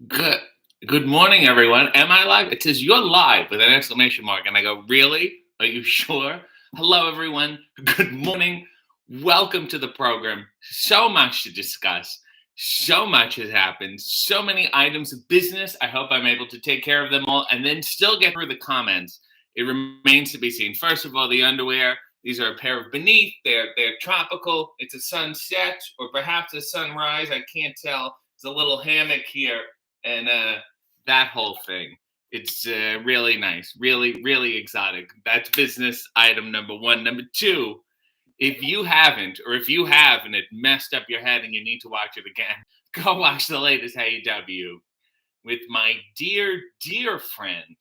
Good. Good morning, everyone. Am I live? It says you're live with an exclamation mark, and I go, "Really? Are you sure?" Hello, everyone. Good morning. Welcome to the program. So much to discuss. So much has happened. So many items of business. I hope I'm able to take care of them all, and then still get through the comments. It remains to be seen. First of all, the underwear. These are a pair of Beneath. They're tropical. It's a sunset or perhaps a sunrise. I can't tell. There's a little hammock here and that whole thing. It's really nice, really exotic. That's business item number one. Number two, if you haven't, or if you have and it messed up your head and you need to watch it again, go watch the latest AEW with my dear friend,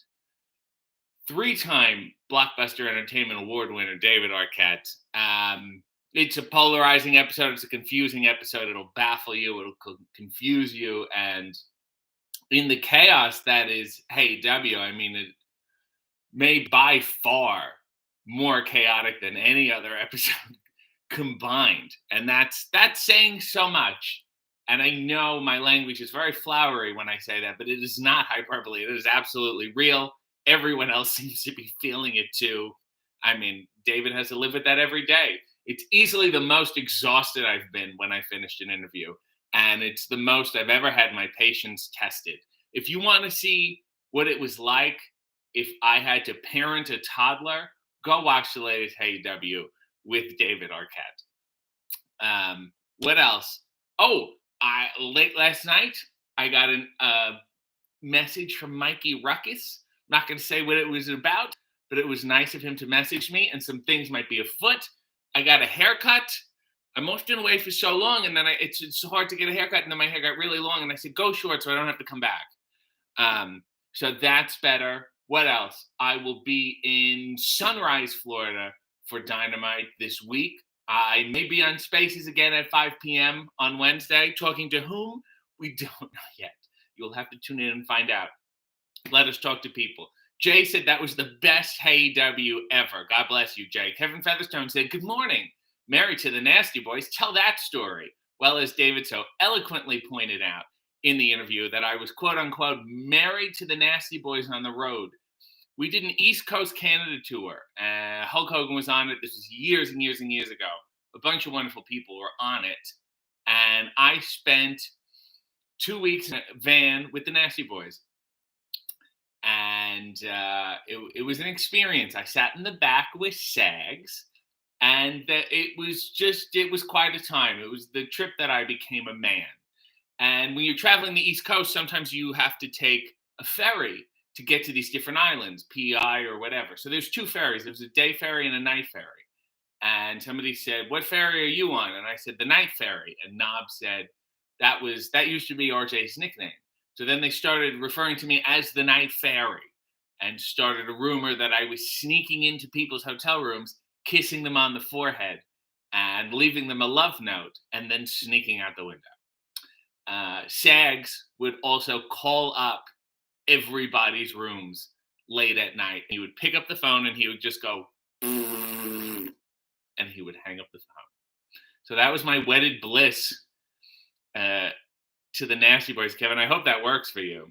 three-time Blockbuster Entertainment Award winner David Arquette. It's a polarizing episode. It's a confusing episode. It'll baffle you. It'll confuse you, and in the chaos that is AEW, I mean, it may by far more chaotic than any other episode combined, and that's saying so much. And I know my language is very flowery when I say that, but it is not hyperbole. It is absolutely real. Everyone else seems to be feeling it too. I mean, David has to live with that every day. It's easily the most exhausted I've been when I finished an interview, and it's the most I've ever had my patience tested. If you want to see what it was like if I had to parent a toddler, go watch the latest AEW with David Arquette. What else? Oh, I late last night I got a message from Mikey Ruckus. I'm not going to say what it was about, but it was nice of him to message me, and some things might be afoot. I got a haircut. I'm often away for so long, and then it's hard to get a haircut, and then my hair got really long, and I said, go short so I don't have to come back. So that's better. What else? I will be in Sunrise, Florida for Dynamite this week. I may be on Spaces again at 5 p.m. on Wednesday. Talking to whom? We don't know yet. You'll have to tune in and find out. Let us talk to people. Jay said that was the best AEW ever. God bless you, Jay. Kevin Featherstone said, good morning. Married to the Nasty Boys. Tell that story. Well, as David so eloquently pointed out in the interview, that I was, quote unquote, married to the Nasty Boys on the road. We did an East Coast Canada tour. Hulk Hogan was on it. This was years and years and years ago. A bunch of wonderful people were on it. And I spent 2 weeks in a van with the Nasty Boys. And it was an experience. I sat in the back with Sags. And it was quite a time. It was the trip that I became a man. And when you're traveling the East Coast, sometimes you have to take a ferry to get to these different islands, PI or whatever. So there's two ferries. There's a day ferry and a night ferry. And somebody said, what ferry are you on? And I said, the night ferry. And Knob said, that used to be RJ's nickname. So then they started referring to me as the night ferry and started a rumor that I was sneaking into people's hotel rooms, kissing them on the forehead and leaving them a love note and then sneaking out the window. Sags would also call up everybody's rooms late at night. He would pick up the phone and he would just go, and he would hang up the phone. So that was my wedded bliss to the Nasty Boys, Kevin. I hope that works for you.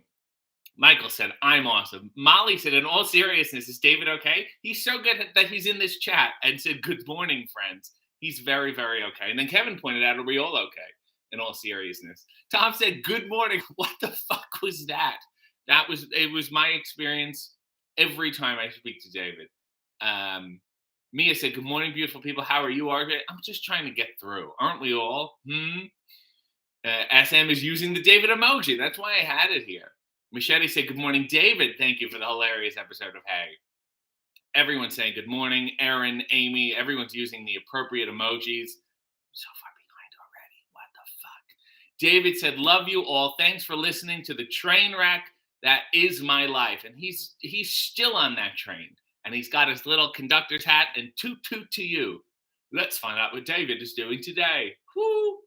Michael said, I'm awesome. Molly said, in all seriousness, is David okay? He's so good that he's in this chat and said, good morning, friends. He's very, very okay. And then Kevin pointed out, are we all okay? In all seriousness. Tom said, good morning. What the fuck was that? It was my experience every time I speak to David. Mia said, good morning, beautiful people. How are you, RJ? I'm just trying to get through. Aren't we all? SM is using the David emoji. That's why I had it here. Machete said, good morning, David. Thank you for the hilarious episode of Hey. Everyone's saying good morning. Aaron, Amy, everyone's using the appropriate emojis. I'm so far behind already. What the fuck? David said, love you all. Thanks for listening to the train wreck that is my life. And he's still on that train. And he's got his little conductor's hat and toot toot to you. Let's find out what David is doing today. Whoo!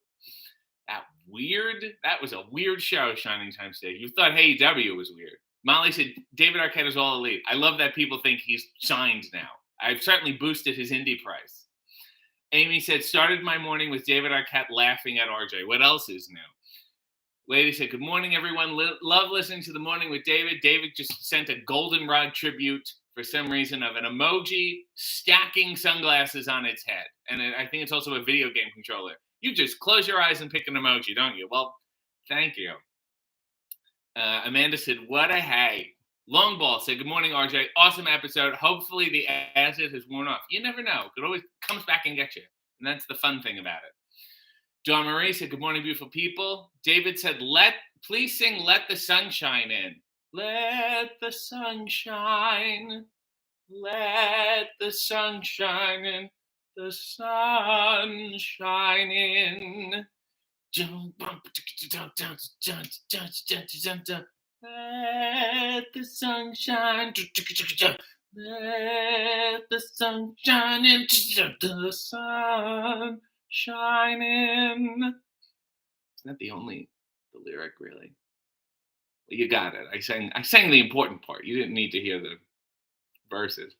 That was a weird show, Shining Time State. You thought AEW was weird. Molly said, David Arquette is all elite. I love that people think he's signed now. I've certainly boosted his indie price. Amy said, started my morning with David Arquette laughing at RJ. What else is new? Lady said, good morning, everyone. Love listening to The Morning with David. David just sent a goldenrod tribute for some reason of an emoji stacking sunglasses on its head. And I think it's also a video game controller. You just close your eyes and pick an emoji, don't you? Well, thank you. Amanda said, what a hay. Long Ball said, good morning, RJ. Awesome episode. Hopefully the acid has worn off. You never know. It always comes back and get you. And that's the fun thing about it. John Marie said, good morning, beautiful people. David said, please sing Let the Sun Shine In. Let the sun shine. Let the sun shine in. The sun shine in. Let the sun shine. Let the sun shine in. The sun shining. Isn't that the lyric, really? Well, you got it. I sang the important part. You didn't need to hear the verses.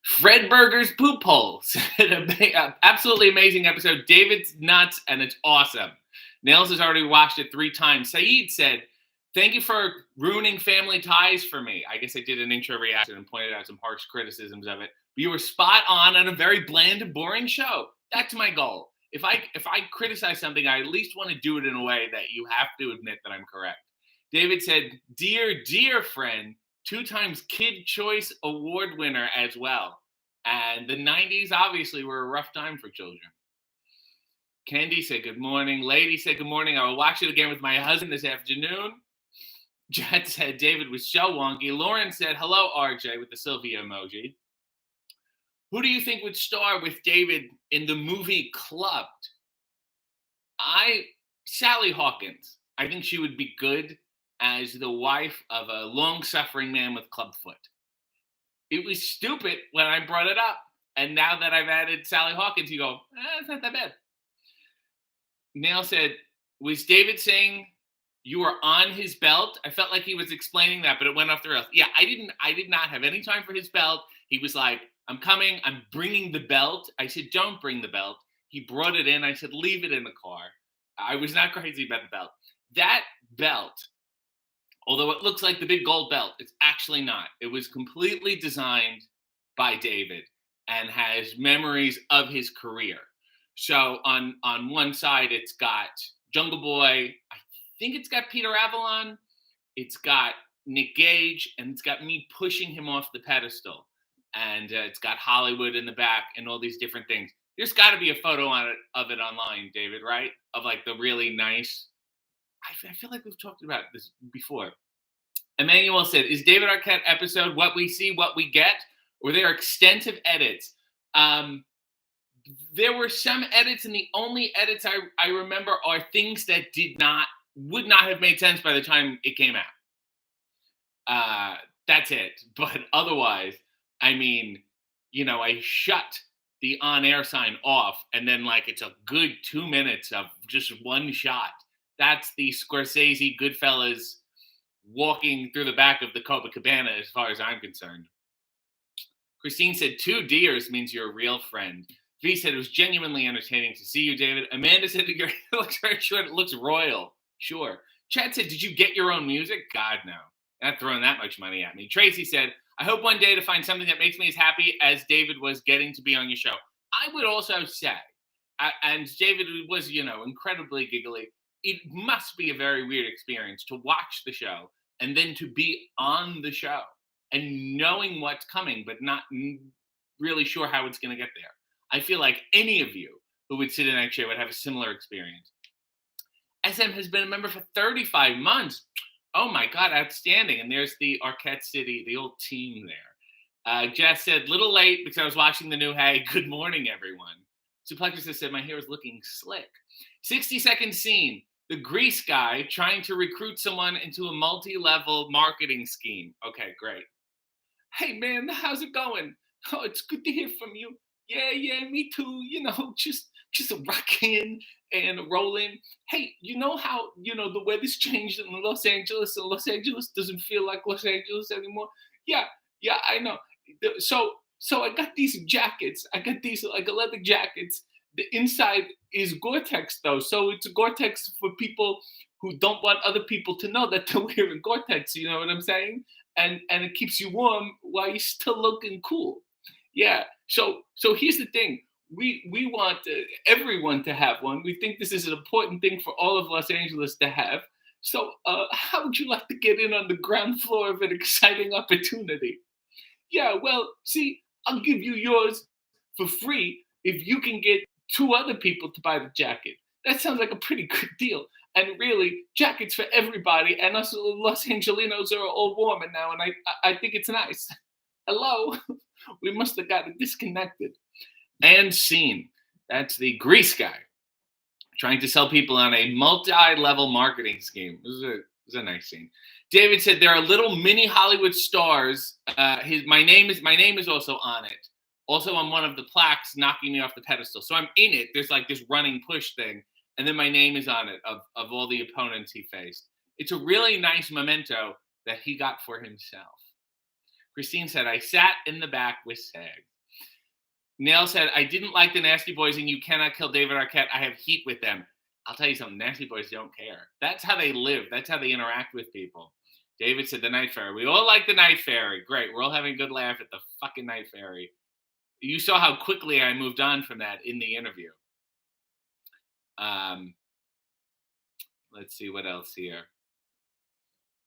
Fred Burger's Poop Hole said, absolutely amazing episode. David's nuts, and it's awesome. Nails has already watched it 3 times. Saeed said, thank you for ruining family ties for me. I guess I did an intro reaction and pointed out some harsh criticisms of it. But you were spot on a very bland and boring show. That's my goal. If I criticize something, I at least want to do it in a way that you have to admit that I'm correct. David said, dear friend, 2 times Kid Choice Award winner as well. And the 90s obviously were a rough time for children. Candy said, good morning. Lady said, good morning. I will watch it again with my husband this afternoon. Jet said, David was so wonky. Lauren said, hello, RJ, with the Sylvia emoji. Who do you think would star with David in the movie Clubbed? Sally Hawkins. I think she would be good as the wife of a long-suffering man with clubfoot. It was stupid when I brought it up. And now that I've added Sally Hawkins, you go, it's not that bad. Nail said, was David saying you were on his belt? I felt like he was explaining that, but it went off the rails. Yeah, I did not have any time for his belt. He was like, I'm coming. I'm bringing the belt. I said, don't bring the belt. He brought it in. I said, leave it in the car. I was not crazy about the belt. That belt, although it looks like the big gold belt, it's actually not. It was completely designed by David and has memories of his career. So on one side, it's got Jungle Boy. I think it's got Peter Avalon. It's got Nick Gage, and it's got me pushing him off the pedestal. And it's got Hollywood in the back and all these different things. There's got to be a photo of it online, David, right? Of like the really nice. I feel like we've talked about this before. Emmanuel said, is David Arquette episode What We See, What We Get? Or there are extensive edits? There were some edits, and the only edits I remember are things that would not have made sense by the time it came out. That's it. But otherwise, I mean, I shut the on-air sign off, and then it's a good 2 minutes of just one shot. That's the Scorsese Goodfellas walking through the back of the Copacabana, as far as I'm concerned. Christine said, 2 deers means you're a real friend. V said, it was genuinely entertaining to see you, David. Amanda said, it looks very short. It looks royal. Sure. Chad said, did you get your own music? God, no. Not throwing that much money at me. Tracy said, I hope one day to find something that makes me as happy as David was getting to be on your show. I would also say, and David was, incredibly giggly. It must be a very weird experience to watch the show and then to be on the show and knowing what's coming, but not really sure how it's going to get there. I feel like any of you who would sit in that chair would have a similar experience. SM has been a member for 35 months. Oh my God, outstanding. And there's the Arquette City, the old team there. Jess said, little late because I was watching the new Hey. Good morning, everyone. Suplexus said, my hair is looking slick. 60-second scene. The Grease guy trying to recruit someone into a multi-level marketing scheme. Okay, great. Hey, man, how's it going? Oh, it's good to hear from you. Yeah, me too. Just rocking and rolling. Hey, you know how, the weather's changed in Los Angeles, and Los Angeles doesn't feel like Los Angeles anymore? Yeah, I know. So I got these jackets. I got these leather jackets. The inside is Gore-Tex, though. So it's Gore-Tex for people who don't want other people to know that they're wearing Gore-Tex. You know what I'm saying? And it keeps you warm while you're still looking cool. Yeah. So here's the thing. We want everyone to have one. We think this is an important thing for all of Los Angeles to have. So how would you like to get in on the ground floor of an exciting opportunity? Yeah, well, see, I'll give you yours for free if you can get two other people to buy the jacket. That sounds like a pretty good deal. And really, jackets for everybody, and us Los Angelinos are all warmer now, and I think it's nice. Hello? We must have gotten disconnected. And scene. That's the Grease guy trying to sell people on a multi-level marketing scheme. This is a nice scene. David said there are little mini Hollywood stars. My name is also on it. Also on one of the plaques, knocking me off the pedestal. So I'm in it. There's like this running push thing, and then my name is on it of all the opponents he faced. It's a really nice memento that he got for himself. Christine said, I sat in the back with SAG. Neil said, I didn't like the Nasty Boys and you cannot kill David Arquette. I have heat with them. I'll tell you something, Nasty Boys don't care. That's how they live. That's how they interact with people. David said, the Night Fairy. We all like the Night Fairy. Great. We're all having a good laugh at the fucking Night Fairy. You saw how quickly I moved on from that in the interview. Let's see what else here.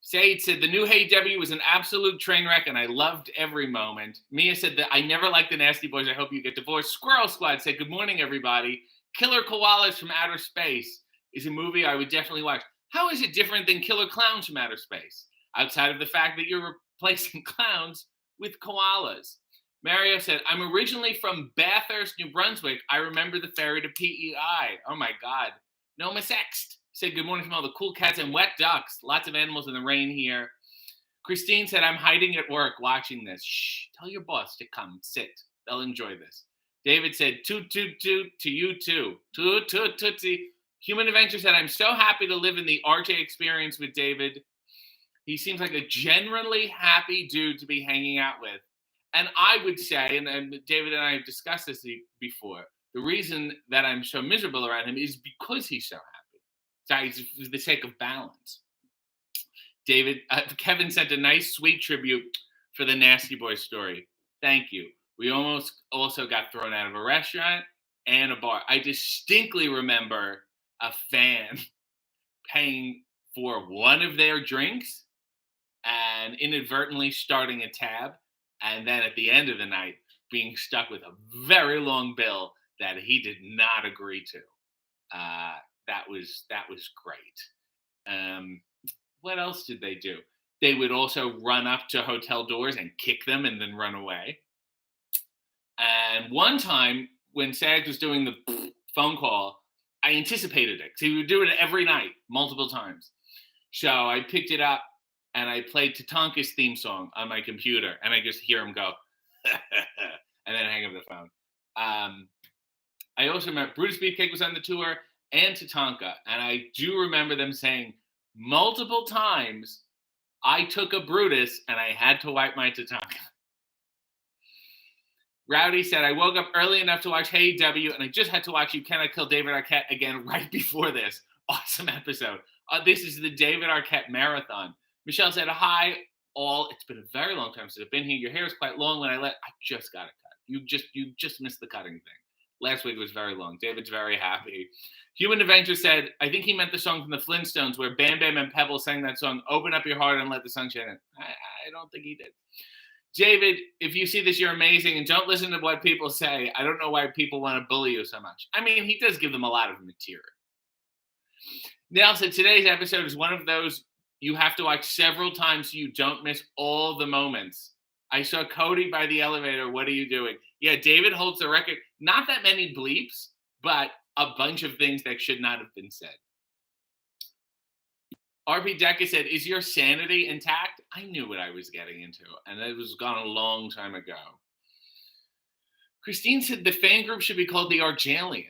Said the new Hey W was an absolute train wreck, and I loved every moment. Mia said that I never liked the Nasty Boys. I hope you get divorced. Squirrel Squad said, good morning, everybody. Killer Koalas from Outer Space is a movie I would definitely watch. How is it different than Killer Clowns from Outer Space? Outside of the fact that you're replacing clowns with koalas. Mario said, I'm originally from Bathurst, New Brunswick. I remember the ferry to PEI. Oh, my God. Noma Sext said, good morning from all the cool cats and wet ducks. Lots of animals in the rain here. Christine said, I'm hiding at work watching this. Shh, tell your boss to come sit. They'll enjoy this. David said, toot, toot, toot to you too. Toot, toot, tootsie. Human Adventure said, I'm so happy to live in the RJ experience with David. He seems like a genuinely happy dude to be hanging out with. And I would say, and David and I have discussed this before, the reason that I'm so miserable around him is because he's so happy. For the sake of balance. Kevin sent a nice, sweet tribute for the Nasty Boy story. Thank you. We almost also got thrown out of a restaurant and a bar. I distinctly remember a fan paying for one of their drinks and inadvertently starting a tab, and then at the end of the night being stuck with a very long bill that he did not agree to. That was great. What else did they do? They would also run up to hotel doors and kick them and then run away. And one time when SAG was doing the phone call, I anticipated it because he would do it every night, multiple times. So I picked it up and I played Tatanka's theme song on my computer, and I just hear him go, and then hang up the phone. I also remember Brutus Beefcake was on the tour, and Tatanka, and I do remember them saying multiple times, I took a Brutus and I had to wipe my Tatanka. Rowdy said, I woke up early enough to watch Hey W, and I just had to watch You Cannot Kill David Arquette again right before this. Awesome episode. This is the David Arquette marathon. Michelle said, hi, all. It's been a very long time since I've been here. Your hair is quite long. I just got it cut. You just missed the cutting thing. Last week was very long. David's very happy. Human Adventure said, I think he meant the song from the Flintstones where Bam Bam and Pebble sang that song, Open Up Your Heart and Let the Sun Shine In. I don't think he did. David, if you see this, you're amazing, and don't listen to what people say. I don't know why people want to bully you so much. I mean, he does give them a lot of material. Nell said, today's episode is one of those you have to watch several times so you don't miss all the moments. I saw Cody by the elevator. What are you doing? Yeah, David holds the record. Not that many bleeps, but a bunch of things that should not have been said. RP Deca said, is your sanity intact? I knew what I was getting into, and it was gone a long time ago. Christine said the fan group should be called the Argalians.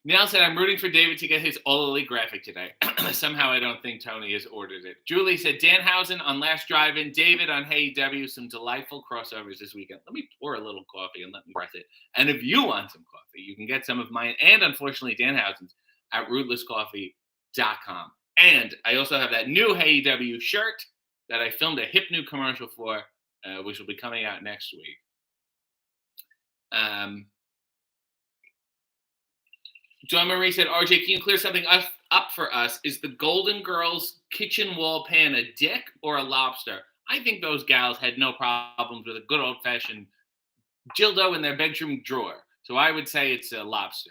Neil said, I'm rooting for David to get his All Elite graphic today. Somehow I don't think Tony has ordered it. Julie said, Danhausen on Last Drive-In, David on Hey W, some delightful crossovers this weekend. Let me pour a little coffee and let me press it. And if you want some coffee, you can get some of mine and, unfortunately, Danhausen's at rootlesscoffee.com. And I also have that new HeyW shirt that I filmed a hip new commercial for, which will be coming out next week. John Marie said, RJ, can you clear something up for us? Is the Golden Girls kitchen wall pan a dick or a lobster? I think those gals had no problems with a good old-fashioned dildo in their bedroom drawer. So I would say it's a lobster.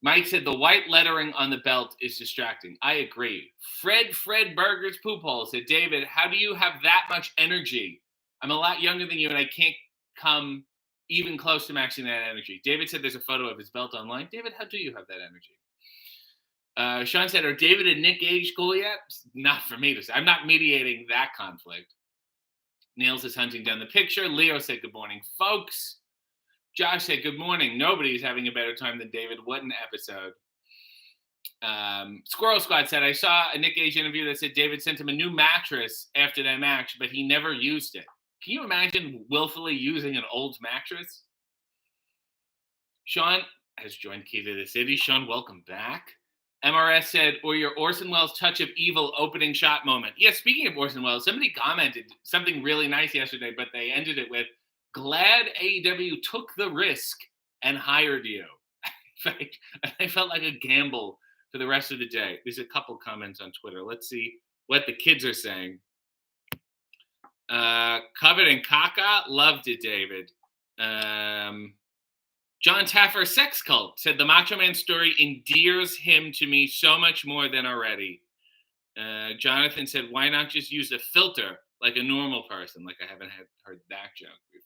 Mike said, the white lettering on the belt is distracting. I agree. Fred Burgers Poop Hole said, David, how do you have that much energy? I'm a lot younger than you, and I can't come even close to matching that energy. David said there's a photo of his belt online. David, how do you have that energy? Sean said, are David and Nick Gage cool yet? Not for me to say. I'm not mediating that conflict. Niels is hunting down the picture. Leo said, good morning, folks. Josh said, good morning. Nobody's having a better time than David. What an episode. Squirrel Squad said, I saw a Nick Gage interview that said David sent him a new mattress after that match, but he never used it. Can you imagine willfully using an old mattress? Sean has joined Key to the City. Sean, welcome back. MRS said, or your Orson Welles touch of evil opening shot moment. Yeah, speaking of Orson Welles, somebody commented something really nice yesterday, but they ended it with, glad AEW took the risk and hired you. I felt like a gamble for the rest of the day. There's a couple comments on Twitter. Let's see what the kids are saying. Covered and Kaka, loved it, David. John Taffer, Sex Cult, said the Macho Man story endears him to me so much more than already. Jonathan said, why not just use a filter like a normal person? Like I haven't heard that joke before.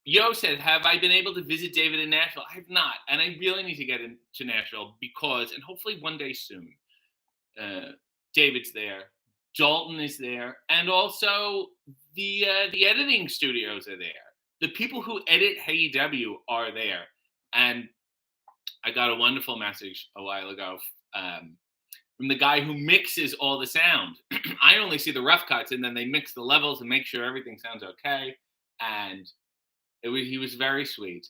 Yo said, have I been able to visit David in Nashville? I have not, and I really need to get into Nashville because, and hopefully one day soon, David's there. Dalton is there, and also the editing studios are there. The people who edit HeyW are there, and I got a wonderful message a while ago from the guy who mixes all the sound. I only see the rough cuts, and then they mix the levels and make sure everything sounds okay. And he was very sweet,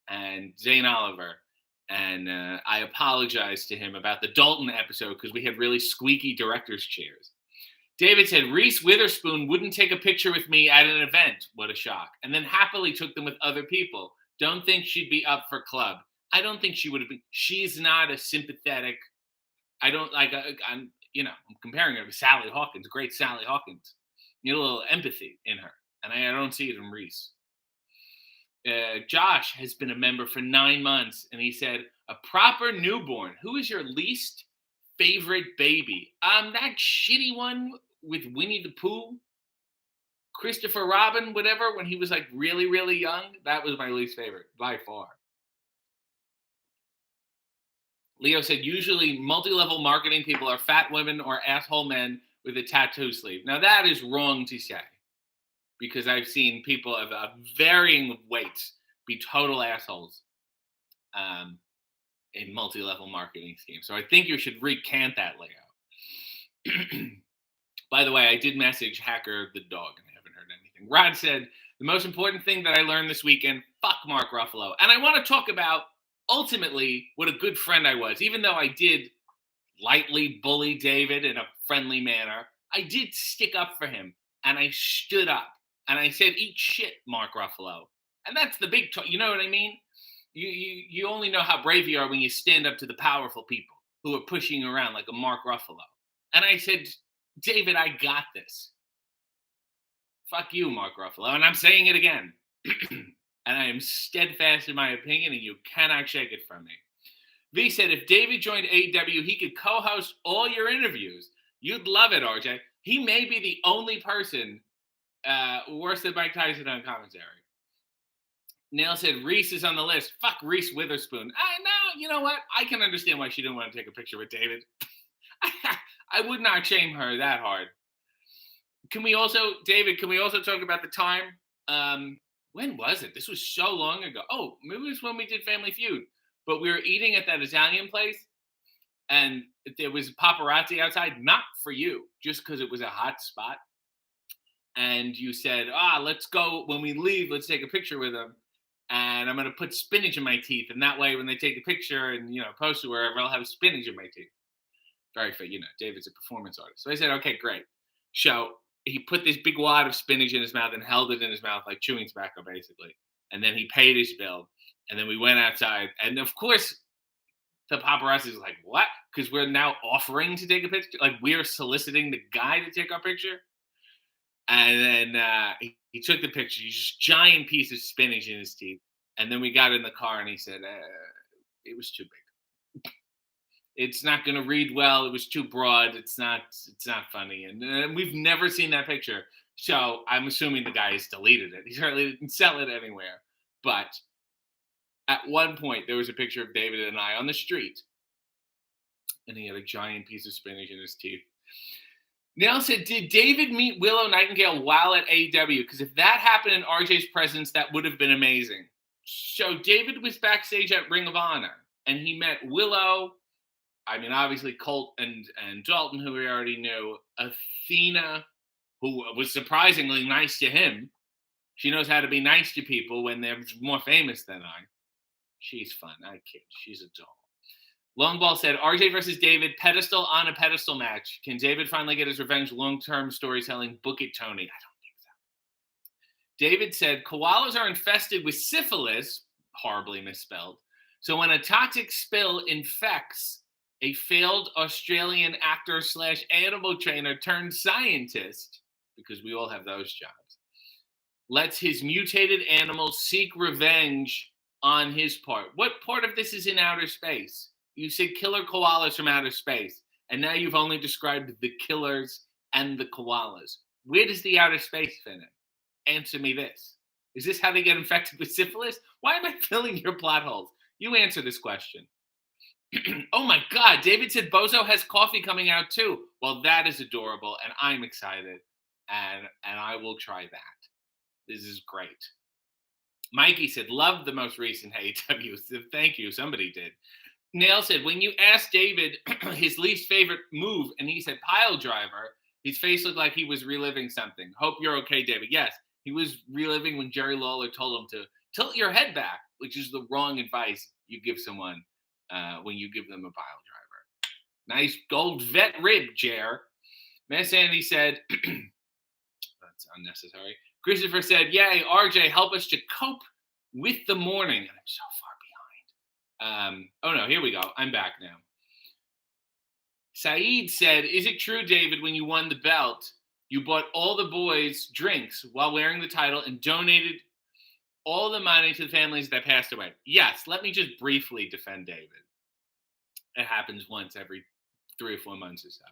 and Zane Oliver. And I apologized to him about the Dalton episode because we had really squeaky director's chairs. David said, Reese Witherspoon wouldn't take a picture with me at an event. What a shock. And then happily took them with other people. Don't think she'd be up for club. I don't think she would have been. She's not a sympathetic. I don't like, I'm comparing her to Sally Hawkins, great Sally Hawkins. You need a little empathy in her. And I don't see it in Reese. Josh has been a member for 9 months. And he said, a proper newborn. Who is your least favorite baby? That shitty one with Winnie the Pooh, Christopher Robin, whatever, when he was like really, really young. That was my least favorite by far. Leo said, usually multi-level marketing people are fat women or asshole men with a tattoo sleeve. Now that is wrong to say because I've seen people of varying weights be total assholes in multi-level marketing schemes. So I think you should recant that, Leo. By the way, I did message Hacker the dog, and I haven't heard anything. Rod said, the most important thing that I learned this weekend, fuck Mark Ruffalo. And I want to talk about, ultimately, what a good friend I was. Even though I did lightly bully David in a friendly manner, I did stick up for him, and I stood up. And I said, eat shit, Mark Ruffalo. And that's the big talk. You know what I mean? You only know how brave you are when you stand up to the powerful people who are pushing you around like a Mark Ruffalo. And I said, David, I got this. Fuck you, Mark Ruffalo. And I'm saying it again. And I am steadfast in my opinion, and you cannot shake it from me. V said, if David joined AEW, he could co-host all your interviews. You'd love it, RJ. He may be the only person worse than Mike Tyson on commentary. Nail said, Reese is on the list. Fuck Reese Witherspoon. You know what? I can understand why she didn't want to take a picture with David. I would not shame her that hard. David, can we also talk about the time? When was it? This was so long ago. Oh, maybe it was when we did Family Feud. But we were eating at that Italian place, and there was paparazzi outside, not for you, just because it was a hot spot. And you said, let's go. When we leave, let's take a picture with them. and I'm going to put spinach in my teeth. And that way, when they take a picture and, post it wherever, I'll have spinach in my teeth. Very fair. David's a performance artist. So I said, okay, great. So he put this big wad of spinach in his mouth and held it in his mouth like chewing tobacco, basically. And then he paid his bill. And then we went outside. And of course, the paparazzi is like, what? Because we're now offering to take a picture. Like, we're soliciting the guy to take our picture. And then he took the picture. He's just giant piece of spinach in his teeth. And then we got in the car and he said, it was too big. It's not going to read well. It was too broad. It's not funny. And we've never seen that picture. So I'm assuming the guy has deleted it. He certainly didn't sell it anywhere. But at one point, there was a picture of David and I on the street. And he had a giant piece of spinach in his teeth. Neil said, did David meet Willow Nightingale while at AEW? Because if that happened in RJ's presence, that would have been amazing. So David was backstage at Ring of Honor. And he met Willow. I mean, obviously Colt and Dalton, who we already knew. Athena, who was surprisingly nice to him. She knows how to be nice to people when they're more famous than I. She's fun. I kid. She's a doll. Longball said, RJ versus David, pedestal on a pedestal match. Can David finally get his revenge? Long-term storytelling. Book it, Tony. I don't think so. David said, koalas are infested with syphilis, horribly misspelled. So when a toxic spill infects a failed Australian actor / animal trainer turned scientist, because we all have those jobs, lets his mutated animals seek revenge on his part. What part of this is in outer space? You said killer koalas from outer space, and now you've only described the killers and the koalas. Where does the outer space fit in? Answer me this. Is this how they get infected with syphilis? Why am I filling your plot holes? You answer this question. Oh my God, David said Bozo has coffee coming out too. Well, that is adorable, and I'm excited, and I will try that. This is great. Mikey said, love the most recent AEW. Thank you, somebody did. Nail said, when you asked David his least favorite move, and he said pile driver, his face looked like he was reliving something. Hope you're okay, David. Yes, he was reliving when Jerry Lawler told him to tilt your head back, which is the wrong advice you give someone when you give them a pile driver. Nice gold vet rib, Jer. Miss Andy said, that's unnecessary. Christopher said, yay, RJ, help us to cope with the morning. And I'm so far behind. Oh, no, here we go. I'm back now. Saeed said, is it true, David, when you won the belt, you bought all the boys drinks while wearing the title and donated all the money to the families that passed away? Yes, let me just briefly defend David. It happens once every 3 or 4 months or so.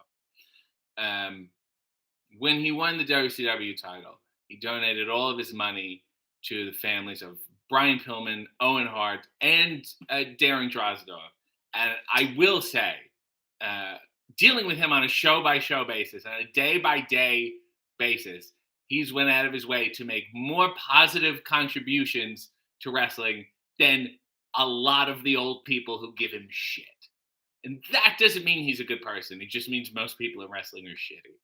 When he won the WCW title, he donated all of his money to the families of Brian Pillman, Owen Hart, and Darren Drozdov. And I will say, dealing with him on a show-by-show basis, on a day-by-day basis, he's went out of his way to make more positive contributions to wrestling than a lot of the old people who give him shit. And that doesn't mean he's a good person. It just means most people in wrestling are shitty.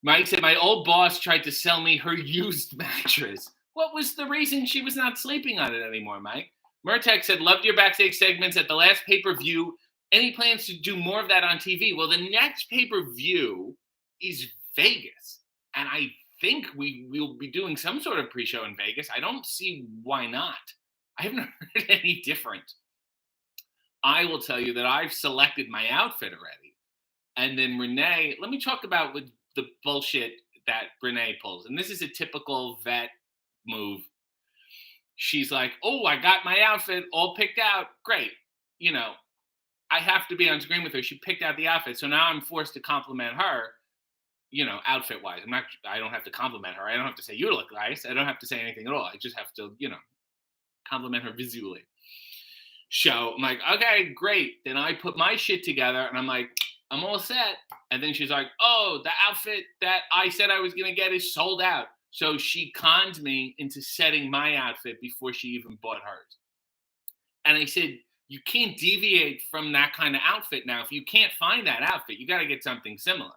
Mike said, my old boss tried to sell me her used mattress. What was the reason she was not sleeping on it anymore, Mike? Murtek said, loved your backstage segments at the last pay-per-view. Any plans to do more of that on TV? Well, the next pay-per-view is Vegas. And I think we will be doing some sort of pre-show in Vegas. I don't see why not. I haven't heard any different. I will tell you that I've selected my outfit already. And then Renee, let me talk about with the bullshit that Renee pulls. And this is a typical vet move. She's like, oh, I got my outfit all picked out. Great. You know, I have to be on screen with her. She picked out the outfit. So now I'm forced to compliment her, you know, outfit wise. I don't have to compliment her. I don't have to say you look nice. I don't have to say anything at all. I just have to, you know, compliment her visually. So I'm like, okay, great. Then I put my shit together and I'm like, I'm all set. And then she's like, oh, the outfit that I said I was going to get is sold out. So she conned me into setting my outfit before she even bought hers. And I said, you can't deviate from that kind of outfit now. If you can't find that outfit, you got to get something similar.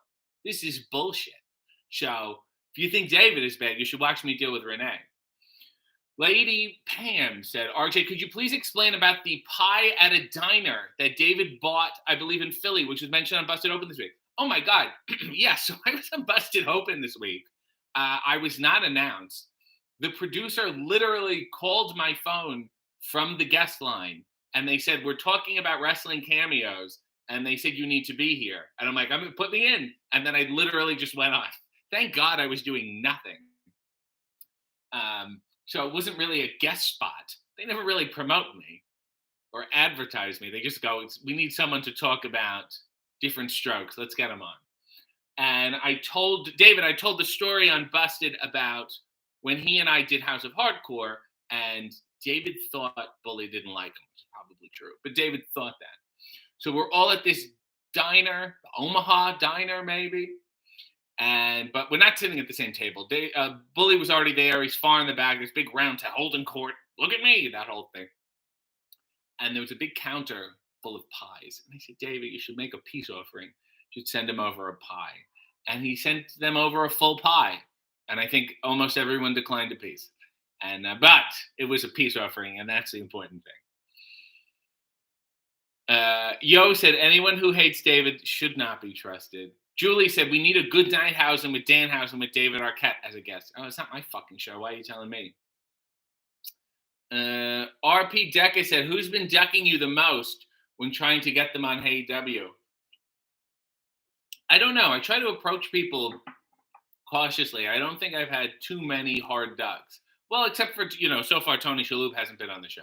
This is bullshit. So if you think David is bad, you should watch me deal with Renee. Lady Pam said, RJ, could you please explain about the pie at a diner that David bought, I believe, in Philly, which was mentioned on Busted Open this week? Oh my God. Yeah, so I was on Busted Open this week. I was not announced. The producer literally called my phone from the guest line and they said, we're talking about wrestling cameos. And they said, you need to be here. And I'm like, I'm going to put me in. And then I literally just went on. Thank God I was doing nothing. So it wasn't really a guest spot. They never really promote me or advertise me. They just go, we need someone to talk about different strokes. Let's get them on. And I told the story on Busted about when he and I did House of Hardcore, and David thought Bully didn't like him, which is probably true. But David thought that. So we're all at this diner, the Omaha diner maybe. But we're not sitting at the same table. Bully was already there. He's far in the back. This big round to Holden Court. Look at me, that whole thing. And there was a big counter full of pies. And I said, David, you should make a peace offering. You should send him over a pie. And he sent them over a full pie. And I think almost everyone declined a piece. And but it was a peace offering, and that's the important thing. Yo said, anyone who hates David should not be trusted. Julie said, we need a good Danhausen with Danhausen with David Arquette as a guest. Oh, it's not my fucking show. Why are you telling me? RP Deca said, who's been ducking you the most when trying to get them on AEW? I don't know. I try to approach people cautiously. I don't think I've had too many hard ducks. Well, except for, so far Tony Shalhoub hasn't been on the show.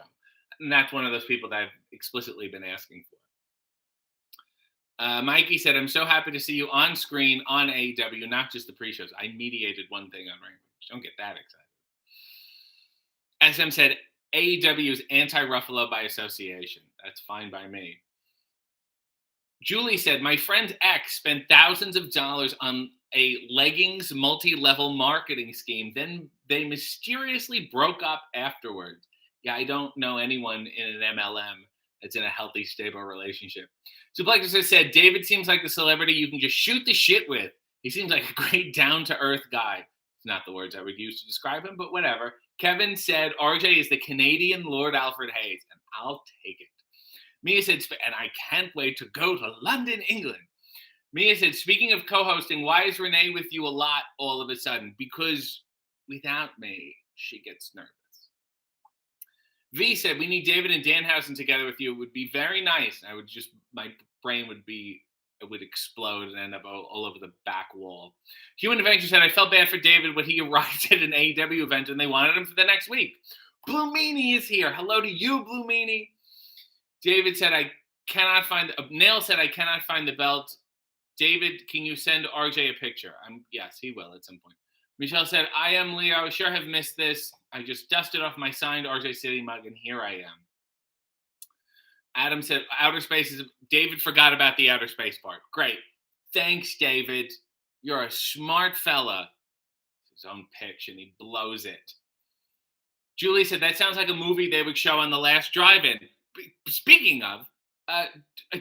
And that's one of those people that I've explicitly been asking for. Mikey said, I'm so happy to see you on screen on AEW, not just the pre-shows. I mediated one thing on Rampage. Don't get that excited. SM said, AEW is anti-Ruffalo by association. That's fine by me. Julie said, my friend X spent thousands of dollars on a leggings multi-level marketing scheme. Then they mysteriously broke up afterwards. Yeah, I don't know anyone in an MLM that's in a healthy, stable relationship. So Blake just said, David seems like the celebrity you can just shoot the shit with. He seems like a great down-to-earth guy. It's not the words I would use to describe him, but whatever. Kevin said, RJ is the Canadian Lord Alfred Hayes, and I'll take it. Mia said, and I can't wait to go to London, England. Mia said, speaking of co-hosting, why is Renee with you a lot all of a sudden? Because without me, she gets nervous. V said, we need David and Danhausen together with you. It would be very nice. My brain would explode and end up all over the back wall. Human Adventure said, I felt bad for David when he arrived at an AEW event and they wanted him for the next week. Blue Meanie is here. Hello to you, Blue Meanie. David said, Nail said, I cannot find the belt. David, can you send RJ a picture? Yes, he will at some point. Michelle said, I am Leo. Sure have missed this. I just dusted off my signed RJ City mug, and here I am. Adam said, outer space David forgot about the outer space part. Great. Thanks, David. You're a smart fella. His own pitch, and he blows it. Julie said, that sounds like a movie they would show on The Last Drive-In. Speaking of,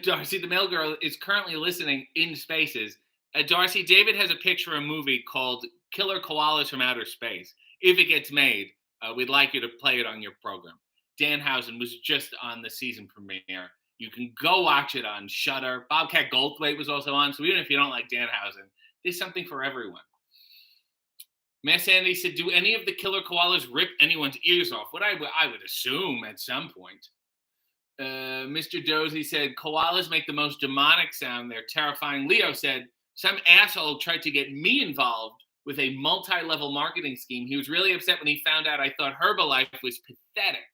Darcy, the mail girl, is currently listening in Spaces. Darcy, David has a pitch for a movie called Killer Koalas from Outer Space. If it gets made, we'd like you to play it on your program. Danhausen was just on the season premiere. You can go watch it on Shudder. Bobcat Goldthwait was also on. So even if you don't like Danhausen, there's something for everyone. Mass Andy said, do any of the killer koalas rip anyone's ears off? What I would assume at some point. Mr. Dozy said, koalas make the most demonic sound. They're terrifying. Leo said, some asshole tried to get me involved with a multi-level marketing scheme. He was really upset when he found out I thought Herbalife was pathetic.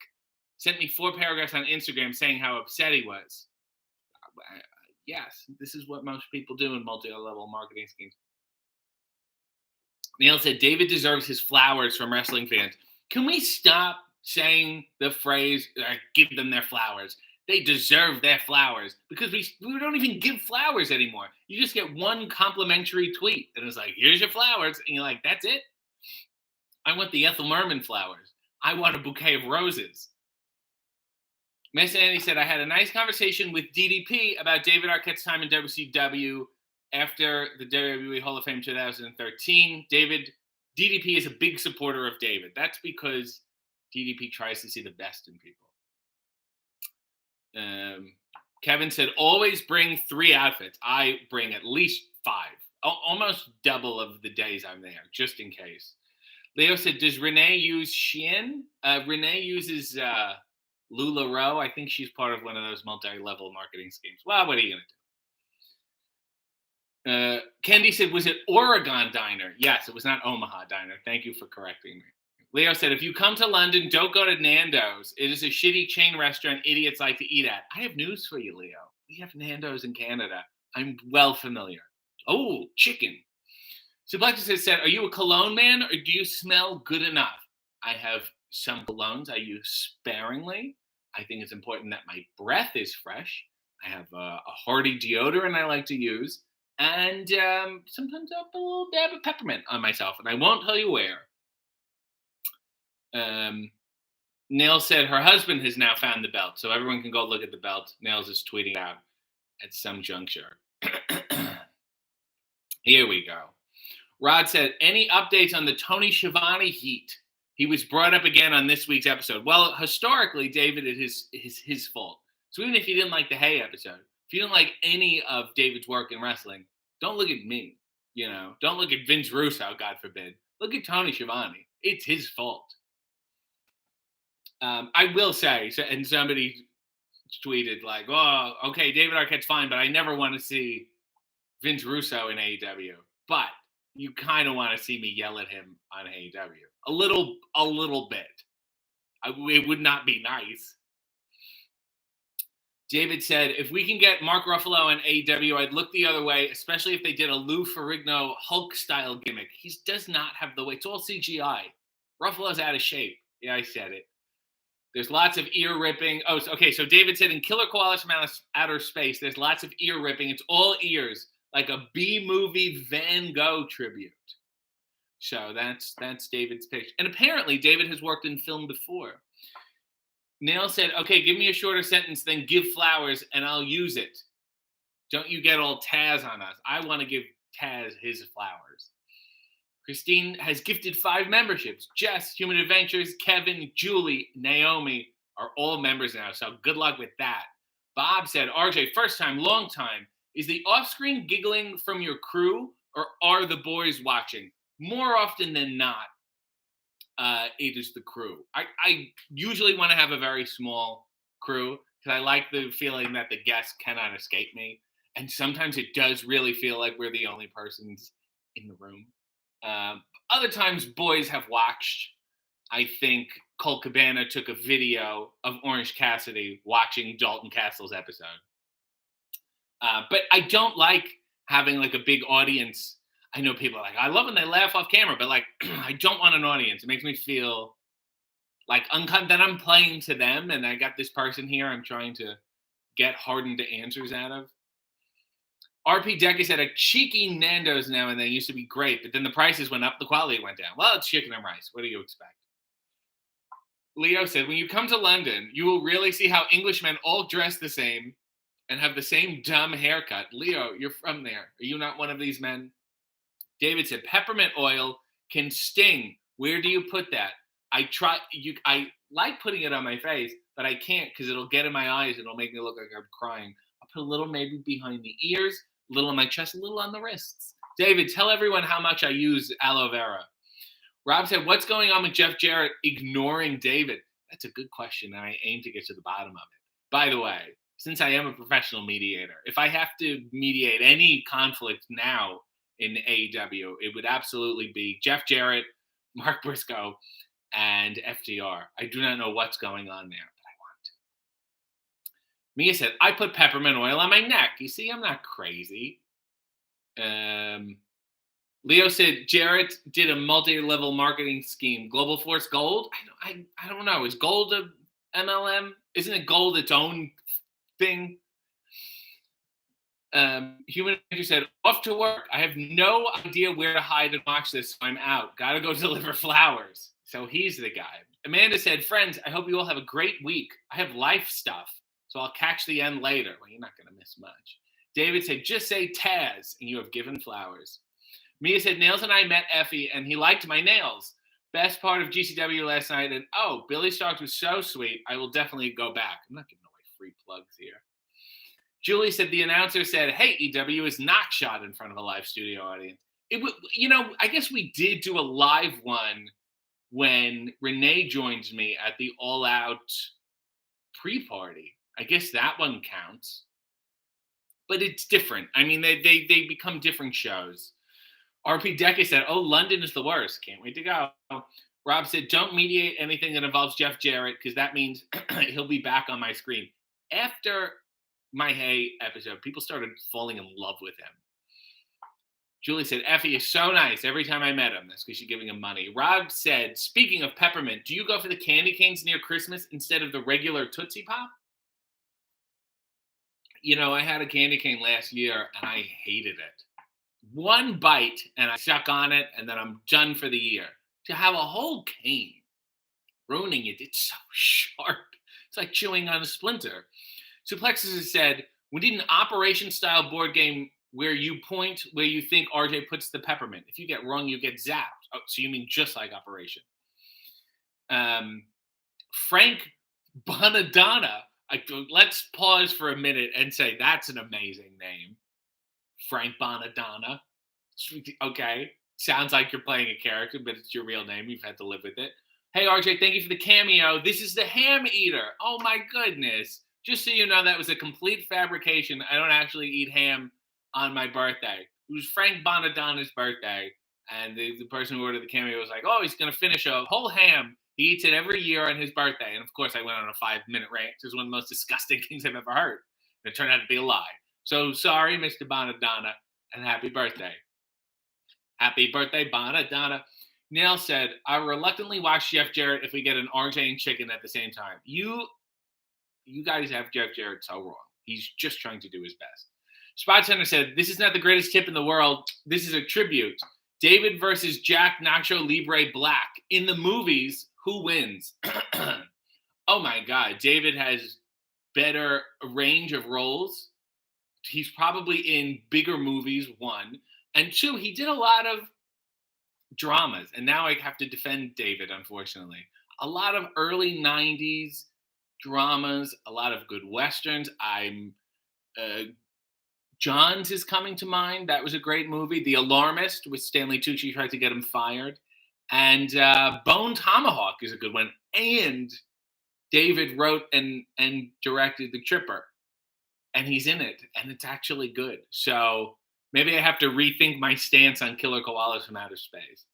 Sent me 4 paragraphs on Instagram saying how upset he was. Yes, this is what most people do in multi-level marketing schemes. Neil said, David deserves his flowers from wrestling fans. Can we stop saying the phrase, give them their flowers? They deserve their flowers because we don't even give flowers anymore. You just get one complimentary tweet and it's like, here's your flowers. And you're like, that's it? I want the Ethel Merman flowers. I want a bouquet of roses. Miss Annie said, I had a nice conversation with DDP about David Arquette's time in WCW after the WWE Hall of Fame 2013. DDP is a big supporter of David. That's because DDP tries to see the best in people. Kevin said, always bring 3 outfits. I bring at least 5. Almost double of the days I'm there, just in case. Leo said, does Renee use Shein? Renee uses LuLaRoe. I think she's part of one of those multi-level marketing schemes. Well, what are you going to do? Kendi said, was it Oregon Diner? Yes, it was not Omaha Diner. Thank you for correcting me. Leo said, if you come to London, don't go to Nando's. It is a shitty chain restaurant idiots like to eat at. I have news for you, Leo. We have Nando's in Canada. I'm well familiar. Oh, chicken. Sublexus said, are you a cologne man or do you smell good enough? I have some colognes I use sparingly. I think it's important that my breath is fresh. I have a hearty deodorant I like to use. And sometimes I'll put a little dab of peppermint on myself. And I won't tell you where. Nails said her husband has now found the belt. So everyone can go look at the belt. Nails is tweeting out at some juncture. Here we go. Rod said, any updates on the Tony Schiavone heat? He was brought up again on this week's episode. Well, historically, David, it is his fault. So even if you didn't like the Hay episode, if you didn't like any of David's work in wrestling, don't look at me. Don't look at Vince Russo, God forbid. Look at Tony Schiavone. It's his fault. I will say, and somebody tweeted like, oh, okay, David Arquette's fine, but I never want to see Vince Russo in AEW. But you kind of want to see me yell at him on AEW. A little bit. It would not be nice. David said, if we can get Mark Ruffalo on AEW, I'd look the other way, especially if they did a Lou Ferrigno Hulk-style gimmick. He does not have the weight. It's all CGI. Ruffalo's out of shape. Yeah, I said it. There's lots of ear ripping. Oh, okay. So David said in Killer Koalas from Outer Space, there's lots of ear ripping. It's all ears, like a B-movie Van Gogh tribute. So that's David's pitch. And apparently David has worked in film before. Nail said, okay, give me a shorter sentence, then give flowers, and I'll use it. Don't you get all Taz on us. I want to give Taz his flowers. Christine has gifted 5 memberships. Jess, Human Adventures, Kevin, Julie, Naomi are all members now. So good luck with that. Bob said, RJ, first time, long time. Is the off-screen giggling from your crew or are the boys watching? More often than not, it is the crew. I usually want to have a very small crew because I like the feeling that the guests cannot escape me. And sometimes it does really feel like we're the only persons in the room. Other times, boys have watched. I think Colt Cabana took a video of Orange Cassidy watching Dalton Castle's episode. But I don't like having like a big audience. I know people are like, I love when they laugh off camera, but like, I don't want an audience. It makes me feel like that I'm playing to them, and I got this person here I'm trying to get hardened answers out of. RP Decker said, a cheeky Nando's now and then used to be great, but then the prices went up, the quality went down. Well, it's chicken and rice. What do you expect? Leo said, when you come to London, you will really see how Englishmen all dress the same and have the same dumb haircut. Leo, you're from there. Are you not one of these men? David said, peppermint oil can sting. Where do you put that? I like putting it on my face, but I can't because it'll get in my eyes and it'll make me look like I'm crying. I'll put a little maybe behind the ears, a little on my chest, a little on the wrists. David, tell everyone how much I use aloe vera. Rob said, what's going on with Jeff Jarrett ignoring David? That's a good question, and I aim to get to the bottom of it. By the way, since I am a professional mediator, if I have to mediate any conflict now in AEW, it would absolutely be Jeff Jarrett, Mark Briscoe, and FTR. I do not know what's going on there, but I want to. Mia said, I put peppermint oil on my neck. You see, I'm not crazy. Leo said, Jarrett did a multi-level marketing scheme. Global Force Gold? I don't know. Is Gold a MLM? Isn't it Gold its own thing? Human Nature said, off to work. I have no idea where to hide and watch this, so I'm out. Gotta go deliver flowers. So he's the guy. Amanda said, friends, I hope you all have a great week. I have life stuff, so I'll catch the end later. Well, you're not going to miss much. David said, just say Taz, and you have given flowers. Mia said, Nails and I met Effie, and he liked my nails. Best part of GCW last night, and Billy Starks was so sweet. I will definitely go back. I'm not giving away free plugs here. Julie said the announcer said, "Hey, EW is not shot in front of a live studio audience." I guess we did do a live one when Renee joins me at the All Out pre-party. I guess that one counts, but it's different. I mean, they become different shows. RP Decker said, "Oh, London is the worst. Can't wait to go." Rob said, "Don't mediate anything that involves Jeff Jarrett because that means he'll be back on my screen." After my Hay episode, people started falling in love with him. Julie said, "Effie is so nice every time I met him." That's because she's giving him money. Rob said, "Speaking of peppermint, do you go for the candy canes near Christmas instead of the regular Tootsie Pop?" I had a candy cane last year and I hated it. One bite and I suck on it and then I'm done for the year. To have a whole cane ruining it, it's so sharp. It's like chewing on a splinter. Suplexes has said, "We need an operation-style board game where you point where you think RJ puts the peppermint. If you get wrong, you get zapped." Oh, so you mean just like Operation. Frank Bonadonna. Let's pause for a minute and say that's an amazing name. Frank Bonadonna. Okay. Sounds like you're playing a character, but it's your real name. You've had to live with it. "Hey, RJ, thank you for the cameo. This is the Ham Eater." Oh, my goodness. Just so you know, that was a complete fabrication. I don't actually eat ham on my birthday. It was Frank Bonadonna's birthday. And the person who ordered the cameo was like, "Oh, he's going to finish a whole ham. He eats it every year on his birthday." And, of course, I went on a 5-minute rant. It was one of the most disgusting things I've ever heard. It turned out to be a lie. So, sorry, Mr. Bonadonna, and happy birthday. Happy birthday, Bonadonna. Neil said, "I reluctantly watch Jeff Jarrett if we get an RJ and chicken at the same time." You guys have Jeff Jarrett so wrong. He's just trying to do his best. Spot Center said, "This is not the greatest tip in the world. This is a tribute. David versus Jack Nacho Libre Black. In the movies, who wins?" Oh my God. David has better range of roles. He's probably in bigger movies, one. And two, he did a lot of dramas. And now I have to defend David, unfortunately. A lot of early 90s dramas, a lot of good Westerns. Johns is coming to mind. That was a great movie. The Alarmist with Stanley Tucci tried to get him fired. And Bone Tomahawk is a good one. And David wrote and directed The Tripper. And he's in it. And it's actually good. So maybe I have to rethink my stance on Killer Koalas from Outer Space.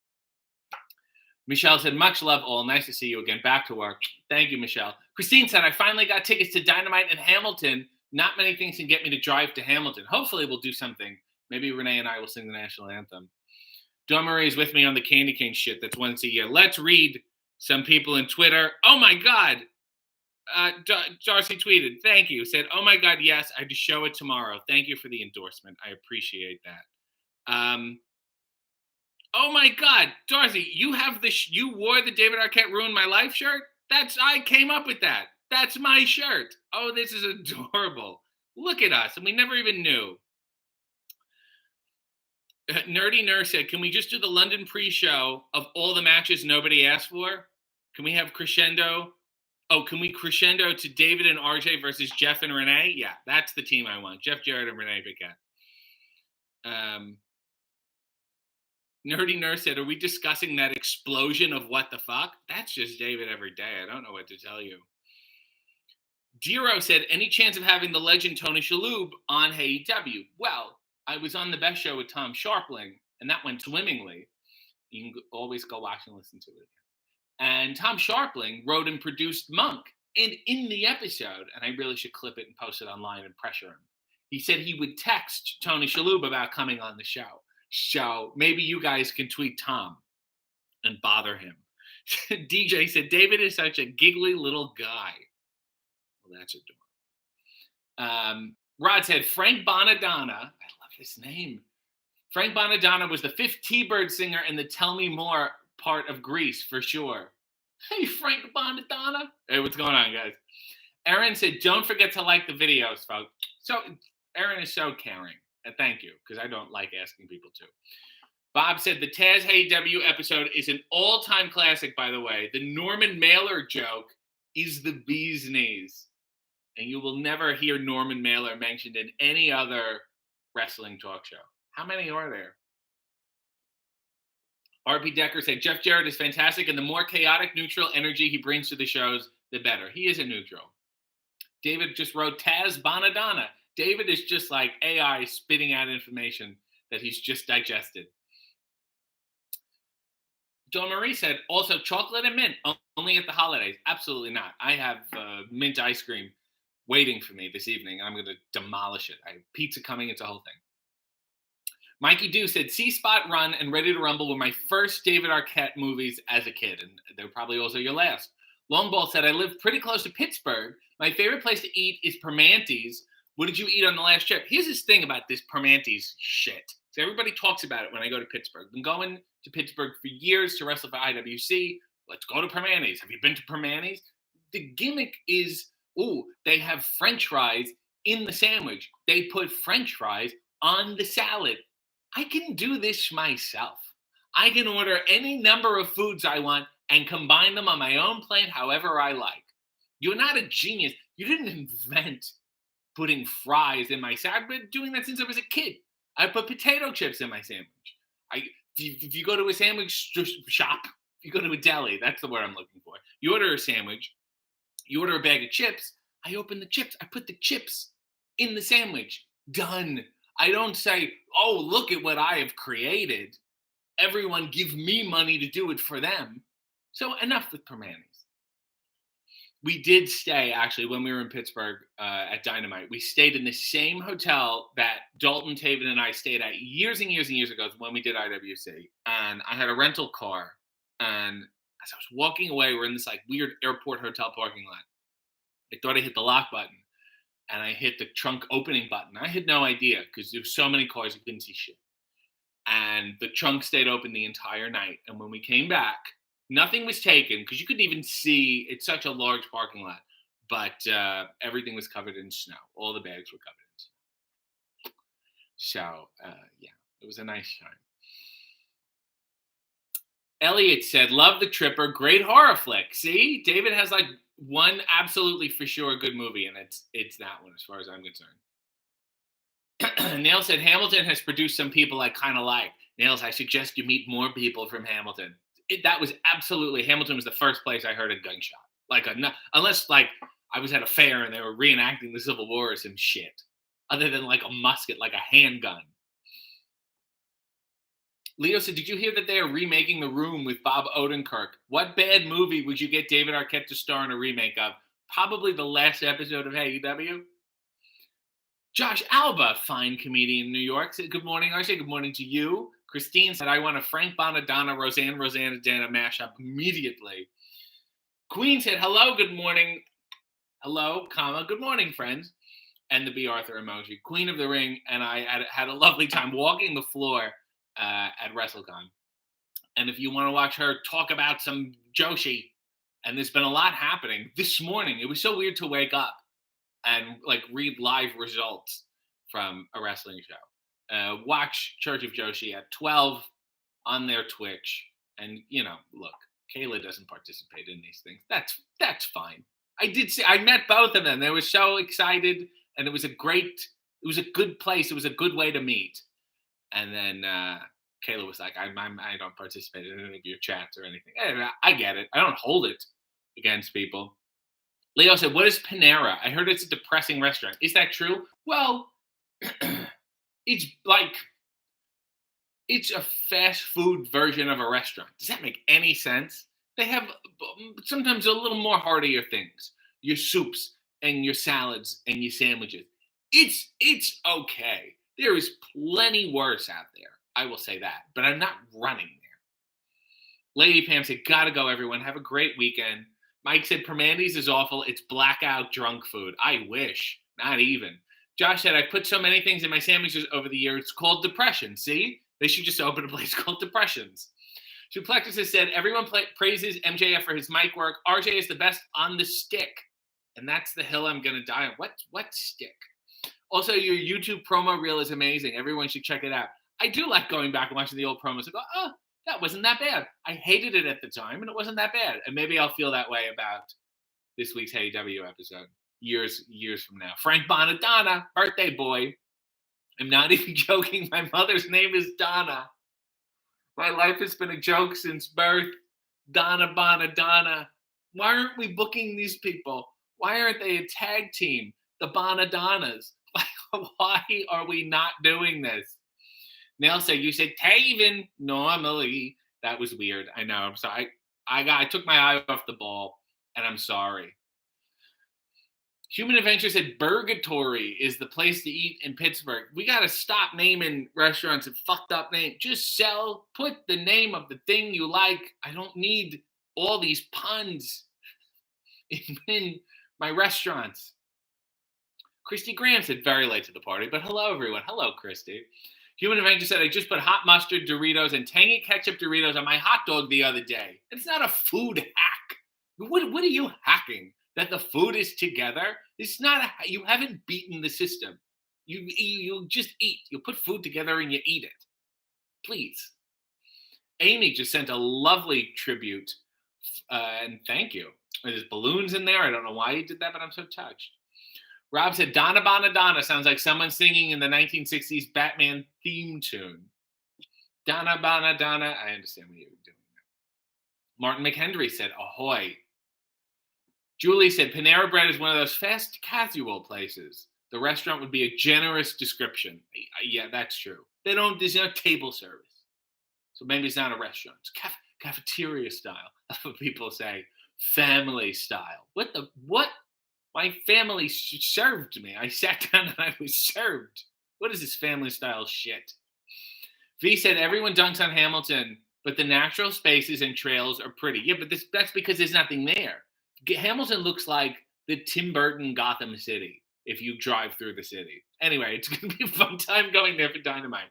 Michelle said, "Much love all. Nice to see you again. Back to work." Thank you, Michelle. Christine said, "I finally got tickets to Dynamite in Hamilton. Not many things can get me to drive to Hamilton. Hopefully we'll do something. Maybe Renee and I will sing the national anthem." Dawn Marie is with me on the candy cane shit. That's once a year. Let's read some people in Twitter. Oh, my God. Darcy tweeted, "Thank you." Said, "Oh, my God, yes. I have to show it tomorrow. Thank you for the endorsement. I appreciate that." Oh my God, Darcy, you have you wore the David Arquette Ruined My Life shirt? I came up with that. That's my shirt. Oh, this is adorable. Look at us, and we never even knew. Nerdy Nurse said, "Can we just do the London pre-show of all the matches nobody asked for? Can we have crescendo? Oh, can we crescendo to David and RJ versus Jeff and Renee? Yeah, that's the team I want. Jeff Jarrett and Renee Paquette." Nerdy Nurse said, "Are we discussing that explosion of what the fuck?" That's just David every day. I don't know what to tell you. Dero said, "Any chance of having the legend Tony Shalhoub on AEW?" Well, I was on the Best Show with Tom Sharpling, and that went swimmingly. You can always go watch and listen to it. And Tom Sharpling wrote and produced Monk. And in the episode, and I really should clip it and post it online and pressure him, he said he would text Tony Shalhoub about coming on the show. So maybe you guys can tweet Tom and bother him. DJ said, "David is such a giggly little guy." Well, that's adorable. Rod said, "Frank Bonadonna." I love this name. Frank Bonadonna was the fifth T-Bird singer in the Tell Me More part of Grease, for sure. Hey, Frank Bonadonna. Hey, what's going on, guys? Aaron said, "Don't forget to like the videos, folks." So Aaron is so caring. And thank you, because I don't like asking people to. Bob said the Taz AEW episode is an all-time classic, by the way. The Norman Mailer joke is the bee's knees. And you will never hear Norman Mailer mentioned in any other wrestling talk show. How many are there? RP Decker said Jeff Jarrett is fantastic, and the more chaotic, neutral energy he brings to the shows, the better. He is a neutral. David just wrote Taz Bonadonna. David is just like AI spitting out information that he's just digested. Dawn Marie said, also chocolate and mint, only at the holidays. Absolutely not. I have mint ice cream waiting for me this evening. I'm going to demolish it. I have pizza coming. It's a whole thing. Mikey Dew said, C-Spot, Run, and Ready to Rumble were my first David Arquette movies as a kid, and they're probably also your last. Longball said, I live pretty close to Pittsburgh. My favorite place to eat is Permante's. What did you eat on the last trip? Here's this thing about this Permante's shit. So everybody talks about it when I go to Pittsburgh. I've been going to Pittsburgh for years to wrestle for IWC. Let's go to Permante's. Have you been to Permante's? The gimmick is, they have French fries in the sandwich. They put French fries on the salad. I can do this myself. I can order any number of foods I want and combine them on my own plate however I like. You're not a genius. You didn't invent putting fries in my salad. I've been doing that since I was a kid. I put potato chips in my sandwich. If you go to a sandwich shop, if you go to a deli, that's the word I'm looking for. You order a sandwich, you order a bag of chips, I open the chips, I put the chips in the sandwich. Done. I don't say, oh, look at what I have created. Everyone give me money to do it for them. So enough with Permante's. We did stay, actually, when we were in Pittsburgh at Dynamite. We stayed in the same hotel that Dalton, Taven, and I stayed at years and years and years ago when we did IWC. And I had a rental car. And as I was walking away, we're in this like weird airport hotel parking lot. I thought I hit the lock button. And I hit the trunk opening button. I had no idea because there were so many cars you couldn't see shit. And the trunk stayed open the entire night. And when we came back, nothing was taken because you couldn't even see. It's such a large parking lot. But everything was covered in snow. All the bags were covered in snow. So, yeah, it was a nice time. Elliot said, love The Tripper. Great horror flick. See, David has like one absolutely for sure good movie, and it's that one as far as I'm concerned. Nails said Hamilton has produced some people I kind of like. Nails, I suggest you meet more people from Hamilton. That was absolutely, Hamilton was the first place I heard a gunshot. Unless like I was at a fair and they were reenacting the Civil War or some shit. Other than like a musket, like a handgun. Leo said, did you hear that they are remaking The Room with Bob Odenkirk? What bad movie would you get David Arquette to star in a remake of? Probably the last episode of AEW. Josh Alba, fine comedian in New York, said, good morning. I say good morning to you. Christine said, I want a Frank Bonadonna, Roseanne Dana mashup immediately. Queen said, hello, good morning. Hello, comma, good morning, friends. And the B. Arthur emoji. Queen of the Ring and I had a lovely time walking the floor at WrestleCon. And if you want to watch her talk about some Joshi, and there's been a lot happening this morning. It was so weird to wake up and like read live results from a wrestling show. Watch Church of Joshi at 12 on their Twitch. And, look, Kayla doesn't participate in these things. That's fine. I met both of them. They were so excited, and it was a good place. It was a good way to meet. And then Kayla was like, I don't participate in any of your chats or anything. I get it. I don't hold it against people. Leo said, what is Panera? I heard it's a depressing restaurant. Is that true? Well, it's a fast food version of a restaurant. Does that make any sense? They have sometimes a little more heartier things. Your soups and your salads and your sandwiches. It's okay. There is plenty worse out there. I will say that. But I'm not running there. Lady Pam said, gotta go, everyone. Have a great weekend. Mike said, Permante's is awful. It's blackout drunk food. I wish. Not even. Josh said, I put so many things in my sandwiches over the years. It's called depression. See? They should just open a place called Depressions. Suplexus has said, everyone praises MJF for his mic work. RJ is the best on the stick. And that's the hill I'm going to die on. What stick? Also, your YouTube promo reel is amazing. Everyone should check it out. I do like going back and watching the old promos and go, oh, that wasn't that bad. I hated it at the time, and it wasn't that bad. And maybe I'll feel that way about this week's AEW episode years from now. Frank Bonadonna, birthday boy. I'm not even joking. My mother's name is Donna. My life has been a joke since birth. Donna Bonadonna. Why aren't we booking these people? Why aren't they a tag team? The Bonadonnas. Why are we not doing this? Nell said, you said Taven normally. That was weird. I know. I'm sorry. I took my eye off the ball, and I'm sorry. Human Adventure said Burgatory is the place to eat in Pittsburgh. We got to stop naming restaurants a fucked up name. Just put the name of the thing you like. I don't need all these puns in my restaurants. Christy Graham said, very late to the party, but hello, everyone. Hello, Christy. Human Adventure said, I just put hot mustard Doritos and tangy ketchup Doritos on my hot dog the other day. It's not a food hack. What are you hacking? That the food is together? It's not. You haven't beaten the system. You just eat. You put food together and you eat it. Please. Amy just sent a lovely tribute, and thank you. There's balloons in there. I don't know why you did that, but I'm so touched. Rob said, Donna Bonadonna sounds like someone singing in the 1960s Batman theme tune. Donna Bonadonna. I understand what you're doing now. Martin McHenry said, ahoy. Julie said, Panera Bread is one of those fast casual places. The restaurant would be a generous description. Yeah, that's true. There's no table service. So maybe it's not a restaurant. It's cafeteria style. That's what people say. Family style. What? My family served me. I sat down and I was served. What is this family style shit? V said, everyone dunks on Hamilton, but the natural spaces and trails are pretty. Yeah, but that's because there's nothing there. Hamilton looks like the Tim Burton Gotham City if you drive through the city. Anyway, it's going to be a fun time going there for Dynamite.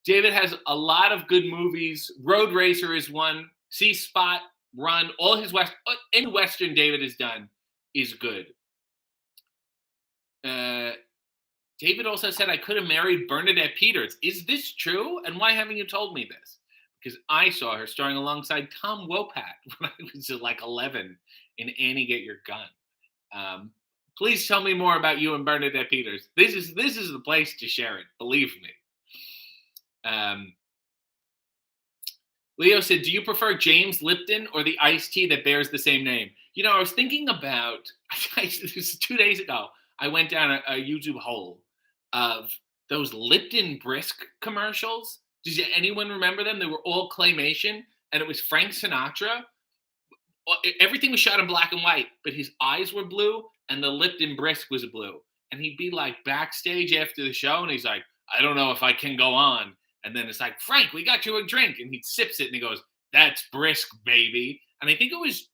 David has a lot of good movies. Road Racer is one. See Spot, Run. All his any Western David has done is good. David also said, I could have married Bernadette Peters. Is this true? And why haven't you told me this? Because I saw her starring alongside Tom Wopat when I was like 11 in Annie Get Your Gun. Please tell me more about you and Bernadette Peters. This is the place to share it. Believe me. Leo said, do you prefer James Lipton or the iced tea that bears the same name? You know, I was thinking about, this was 2 days ago, I went down a YouTube hole of those Lipton Brisk commercials. Does anyone remember them? They were all claymation, and it was Frank Sinatra. Everything was shot in black and white, but his eyes were blue, and the Lipton Brisk was blue. And he'd be like backstage after the show, and he's like, I don't know if I can go on. And then it's like, Frank, we got you a drink. And he sips it, and he goes, that's Brisk, baby. And I think it was,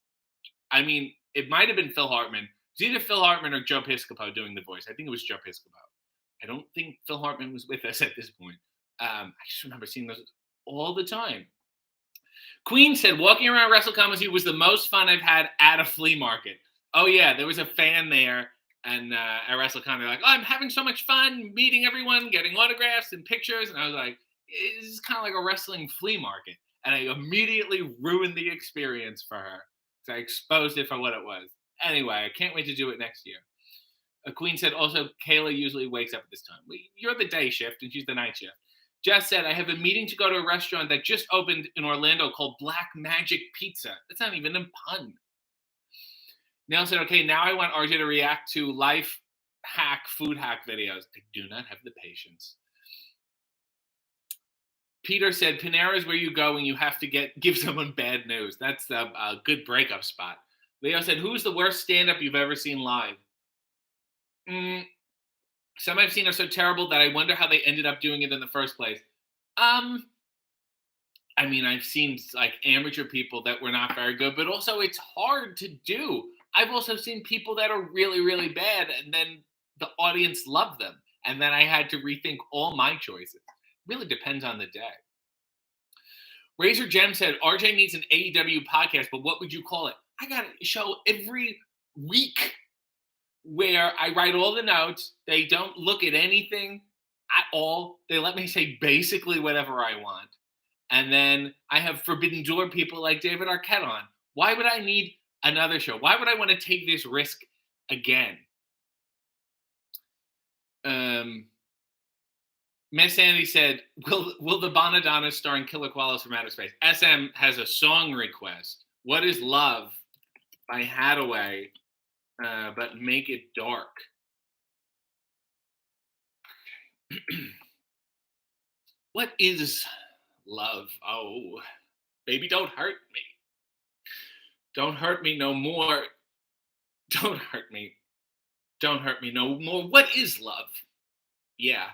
it might have been Phil Hartman. It was either Phil Hartman or Joe Piscopo doing the voice. I think it was Joe Piscopo. I don't think Phil Hartman was with us at this point. I just remember seeing those all the time. Queen said, walking around WrestleCon with you was the most fun I've had at a flea market. Oh, yeah, there was a fan there and at WrestleCon. They're like, oh, I'm having so much fun meeting everyone, getting autographs and pictures. And I was like, this is kind of like a wrestling flea market. And I immediately ruined the experience for her. So I exposed it for what it was. Anyway, I can't wait to do it next year. Queen said, also, Kayla usually wakes up at this time. You're the day shift, and she's the night shift. Jess said, I have a meeting to go to a restaurant that just opened in Orlando called Black Magic Pizza. That's not even a pun. Neil said, okay, now I want RJ to react to life hack, food hack videos. I do not have the patience. Peter said, Panera is where you go when you have to give someone bad news. That's a good breakup spot. Leo said, who's the worst stand-up you've ever seen live? Some I've seen are so terrible that I wonder how they ended up doing it in the first place. I've seen like amateur people that were not very good, but also it's hard to do. I've also seen people that are really, really bad, and then the audience loved them. And then I had to rethink all my choices. Really depends on the day. Razor Gem said, RJ needs an AEW podcast, but what would you call it? I got a show every week where I write all the notes. They don't look at anything. at all. They let me say basically whatever I want. And then I have Forbidden Door people like David Arquette on. Why would I need another show? Why would I want to take this risk again? Miss Sandy said, will the Bonadonna starring Killer Koalas from Outer Space? SM has a song request. What is Love by Hadaway, but make it dark. What is love? Oh, baby, don't hurt me. Don't hurt me no more. Don't hurt me. Don't hurt me no more. What is love? Yeah.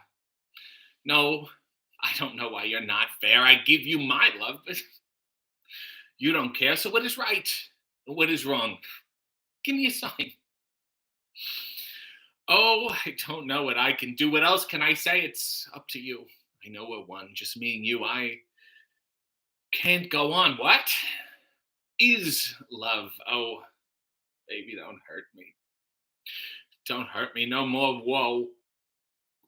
No, I don't know why you're not fair. I give you my love, but you don't care. So what is right? What is wrong? Give me a sign. Oh, I don't know what I can do. What else can I say? It's up to you. I know we're one, just me and you. I can't go on. What is love? Oh, baby, don't hurt me. Don't hurt me no more. Whoa.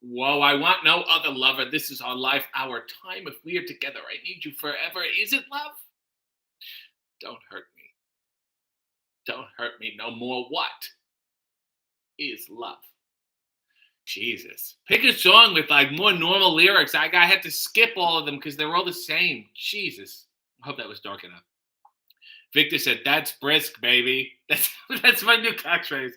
Whoa, I want no other lover. This is our life, our time. If we are together, I need you forever. Is it love? Don't hurt me. Don't hurt me no more. What is love? Jesus. Pick a song with like more normal lyrics. I had to skip all of them because they're all the same. Jesus. I hope that was dark enough. Victor said, that's brisk, baby. That's my new catchphrase.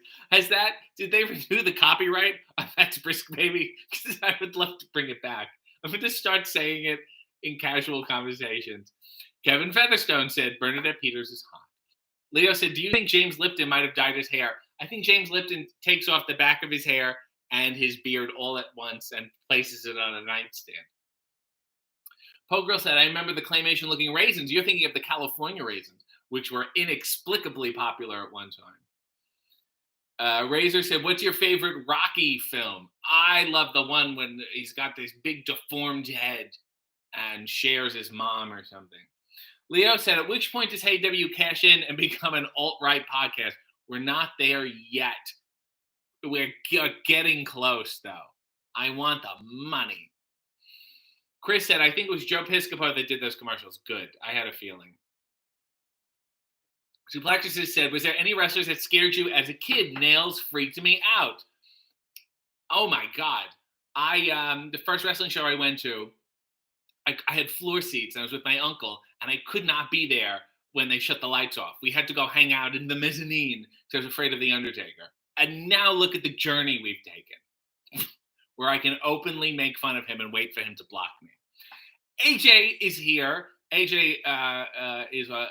Did they renew the copyright of That's Brisk, baby? Because I would love to bring it back. I'm going to start saying it in casual conversations. Kevin Featherstone said, Bernadette Peters is hot. Leo said, do you think James Lipton might have dyed his hair? I think James Lipton takes off the back of his hair and his beard all at once and places it on a nightstand. Poe Girl said, I remember the claymation-looking raisins. You're thinking of the California raisins, which were inexplicably popular at one time. Razor said, what's your favorite Rocky film? I love the one when he's got this big deformed head and shares his mom or something. Leo said, at which point does Hey W cash in and become an alt-right podcast? We're not there yet. We're getting close, though. I want the money. Chris said, I think it was Joe Piscopo that did those commercials. Good. I had a feeling. Suplexus said, was there any wrestlers that scared you as a kid? Nails freaked me out. Oh, my God. The first wrestling show I went to, I had floor seats, and I was with my uncle, and I could not be there when they shut the lights off. We had to go hang out in the mezzanine because I was afraid of The Undertaker. And now look at the journey we've taken, where I can openly make fun of him and wait for him to block me. AJ is here. AJ is a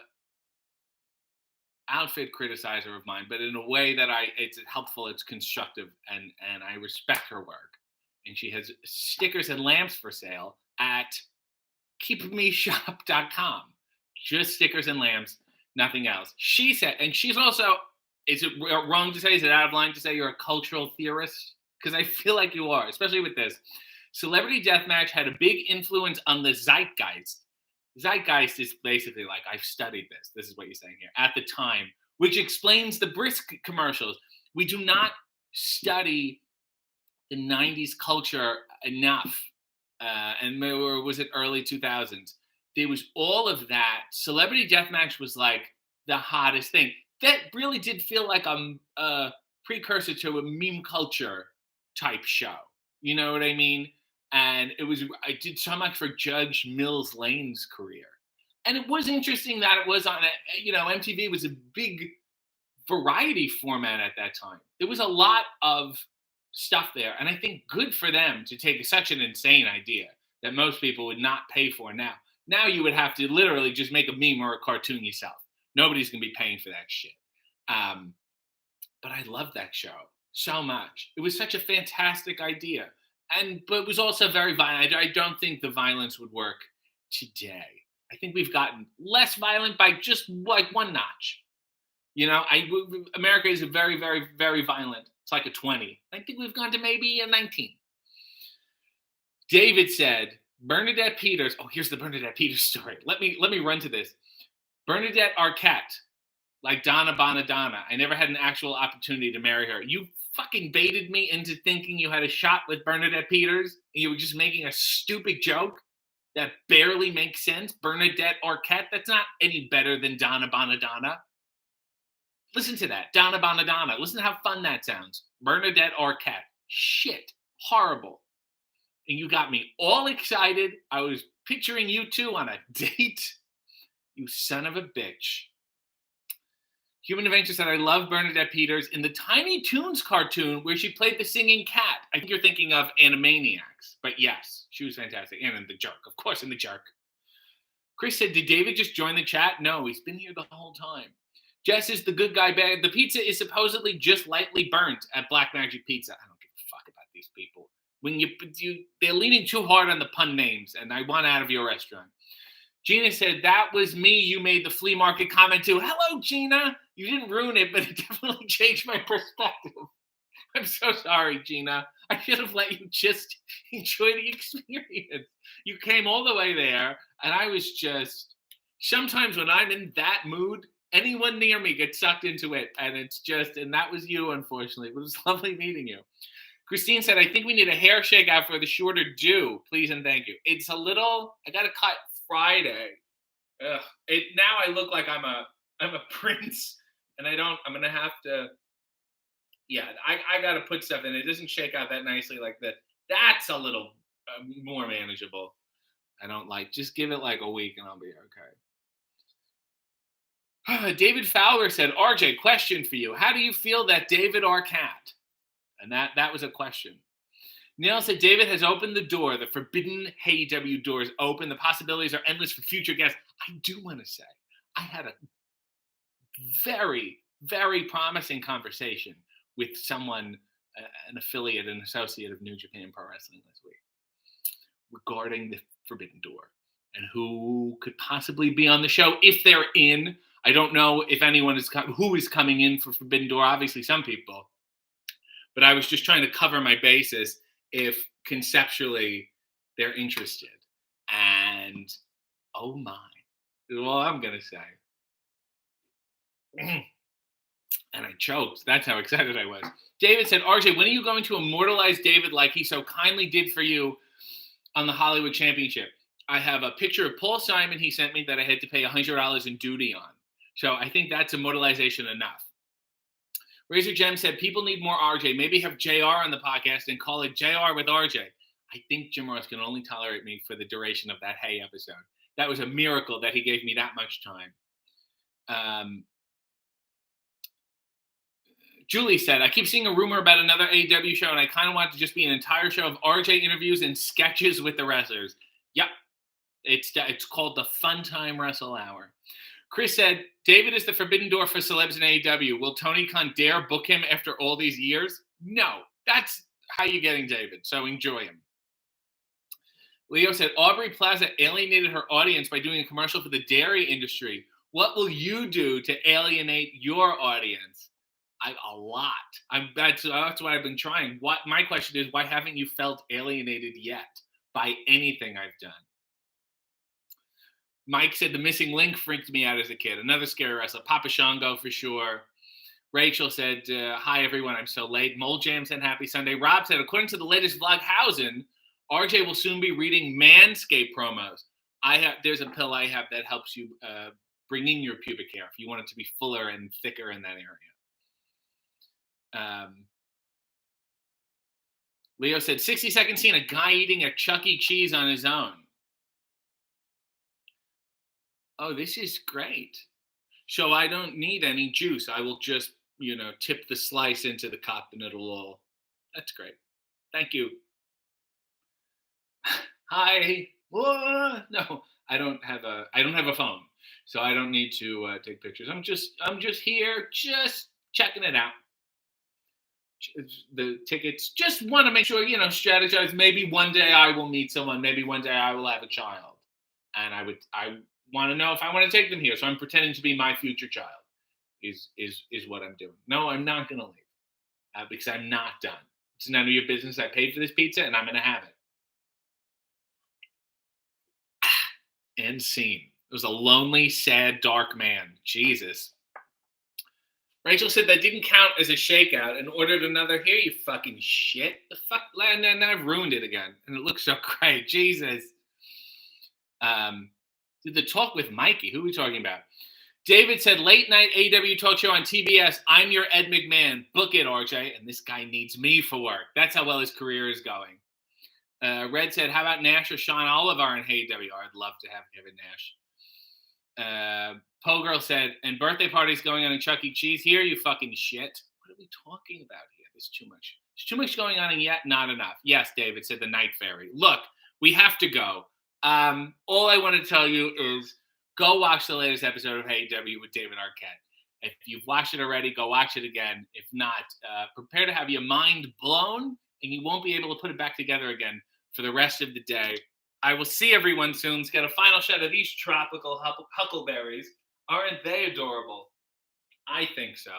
outfit criticizer of mine, but in a way that it's helpful, it's constructive, and I respect her work. And she has stickers and lamps for sale at keepmeshop.com. Just stickers and lamps, nothing else. She said, and she's also, is it wrong to say, is it out of line to say you're a cultural theorist? Because I feel like you are, especially with this. Celebrity Deathmatch had a big influence on the zeitgeist. Zeitgeist is basically like, I've studied this. This is what you're saying here. At the time, which explains the brisk commercials. We do not study the 90s culture enough. Or was it early 2000s? There was all of that. Celebrity Deathmatch was like the hottest thing. That really did feel like a precursor to a meme culture type show. You know what I mean? And I did so much for Judge Mills Lane's career. And it was interesting that it was on MTV was a big variety format at that time. There was a lot of stuff there. And I think good for them to take such an insane idea that most people would not pay for now. Now you would have to literally just make a meme or a cartoon yourself. Nobody's going to be paying for that shit. But I love that show so much. It was such a fantastic idea. But it was also very violent. I don't think the violence would work today. I think we've gotten less violent by just like one notch. America is a very, very, very violent. It's like a 20. I think we've gone to maybe a 19. David said, Bernadette Peters. Oh, here's the Bernadette Peters story. Let me run to this. Bernadette Arquette, like Donna Bonadonna. I never had an actual opportunity to marry her. You fucking baited me into thinking you had a shot with Bernadette Peters and you were just making a stupid joke that barely makes sense. Bernadette Arquette, that's not any better than Donna Bonadonna. Listen to that. Donna Bonadonna. Listen to how fun that sounds. Bernadette Arquette. Shit. Horrible. And you got me all excited. I was picturing you two on a date. You son of a bitch. Human Adventure said, I love Bernadette Peters in the Tiny Toons cartoon where she played the singing cat. I think you're thinking of Animaniacs. But yes, she was fantastic. And in The Jerk. Of course, in The Jerk. Chris said, did David just join the chat? No, he's been here the whole time. Jess is the good guy bad. The pizza is supposedly just lightly burnt at Black Magic Pizza. I don't give a fuck about these people. When they're leaning too hard on the pun names, and I want out of your restaurant. Gina said, that was me you made the flea market comment to. Hello, Gina. You didn't ruin it, but it definitely changed my perspective. I'm so sorry, Gina. I should have let you just enjoy the experience. You came all the way there, and I was just... Sometimes when I'm in that mood, anyone near me gets sucked into it, and it's just... And that was you, unfortunately. It was lovely meeting you. Christine said, I think we need a hair shakeout for the shorter do. Please and thank you. It's a little... I got to cut Friday. Ugh. Now I look like I'm a prince, and I don't... I'm going to have to... Yeah, I got to put stuff in. It doesn't shake out that nicely like that. That's a little more manageable. I don't like... Just give it like a week, and I'll be okay. David Fowler said, RJ, question for you. How do you feel that David Arquette? And that was a question. Neil said, David has opened the door. The forbidden HeyW door is open. The possibilities are endless for future guests. I do want to say, I had a very, very promising conversation with someone, an affiliate, an associate of New Japan Pro Wrestling this week, regarding the forbidden door and who could possibly be on the show if they're in. I don't know if anyone who is coming in for Forbidden Door. Obviously, some people. But I was just trying to cover my bases if conceptually they're interested. And, oh my. Well, I'm going to say. And I choked. That's how excited I was. David said, RJ, when are you going to immortalize David like he so kindly did for you on the Hollywood Championship? I have a picture of Paul Simon he sent me that I had to pay $100 in duty on. So I think that's immortalization enough. Razor Gem said, people need more RJ. Maybe have JR on the podcast and call it JR with RJ. I think Jim Ross can only tolerate me for the duration of that Hey episode. That was a miracle that he gave me that much time. Julie said, I keep seeing a rumor about another AEW show, and I kind of want it to just be an entire show of RJ interviews and sketches with the wrestlers. Yep. It's called the Fun Time Wrestle Hour. Chris said, David is the forbidden door for celebs in AEW. Will Tony Khan dare book him after all these years? No. That's how you're getting David, so enjoy him. Leo said, Aubrey Plaza alienated her audience by doing a commercial for the dairy industry. What will you do to alienate your audience? A lot. That's what I've been trying. My question is, why haven't you felt alienated yet by anything I've done? Mike said the missing link freaked me out as a kid. Another scary wrestler. Papa Shango for sure. Rachel said, hi, everyone. I'm so late. Mole Jam said, happy Sunday. Rob said, according to the latest Vloghausen, RJ will soon be reading Manscaped promos. There's a pill I have that helps you bring in your pubic hair if you want it to be fuller and thicker in that area. Leo said, 60-second scene, a guy eating a Chuck E. Cheese on his own. Oh, this is great. So I don't need any juice. I will just, tip the slice into the cup and it'll all... That's great. Thank you. Hi. No, I don't have a phone. So I don't need to take pictures. I'm just here, just checking it out. The tickets, just want to make sure, strategize. Maybe one day I will meet someone. Maybe one day I will have a child. And I want to know if I want to take them here. So I'm pretending to be my future child is what I'm doing. No, I'm not going to leave because I'm not done. It's none of your business. I paid for this pizza and I'm going to have it. End scene. It was a lonely, sad, dark man. Jesus. Rachel said that didn't count as a shakeout and ordered another here, you fucking shit. The fuck? Now I've ruined it again. And it looks so great. Jesus. Did the talk with Mikey? Who are we talking about? David said, late night AEW talk show on TBS. I'm your Ed McMahon. Book it, RJ. And this guy needs me for work. That's how well his career is going. Red said, how about Nash or Sean Oliver in AEW? I'd love to have Kevin Nash. Poe Girl said, and birthday parties going on in Chuck E. Cheese here, you fucking shit. What are we talking about here? There's too much. There's too much going on and yet not enough. Yes, David said the Night Fairy. Look, we have to go. All I want to tell you is go watch the latest episode of AEW with David Arquette. If you've watched it already, go watch it again. If not, prepare to have your mind blown and you won't be able to put it back together again for the rest of the day. I will see everyone soon. Let's get a final shot of these tropical huckleberries. Aren't they adorable? I think so.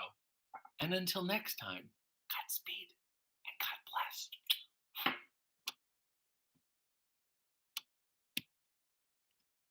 And until next time, Godspeed and God bless.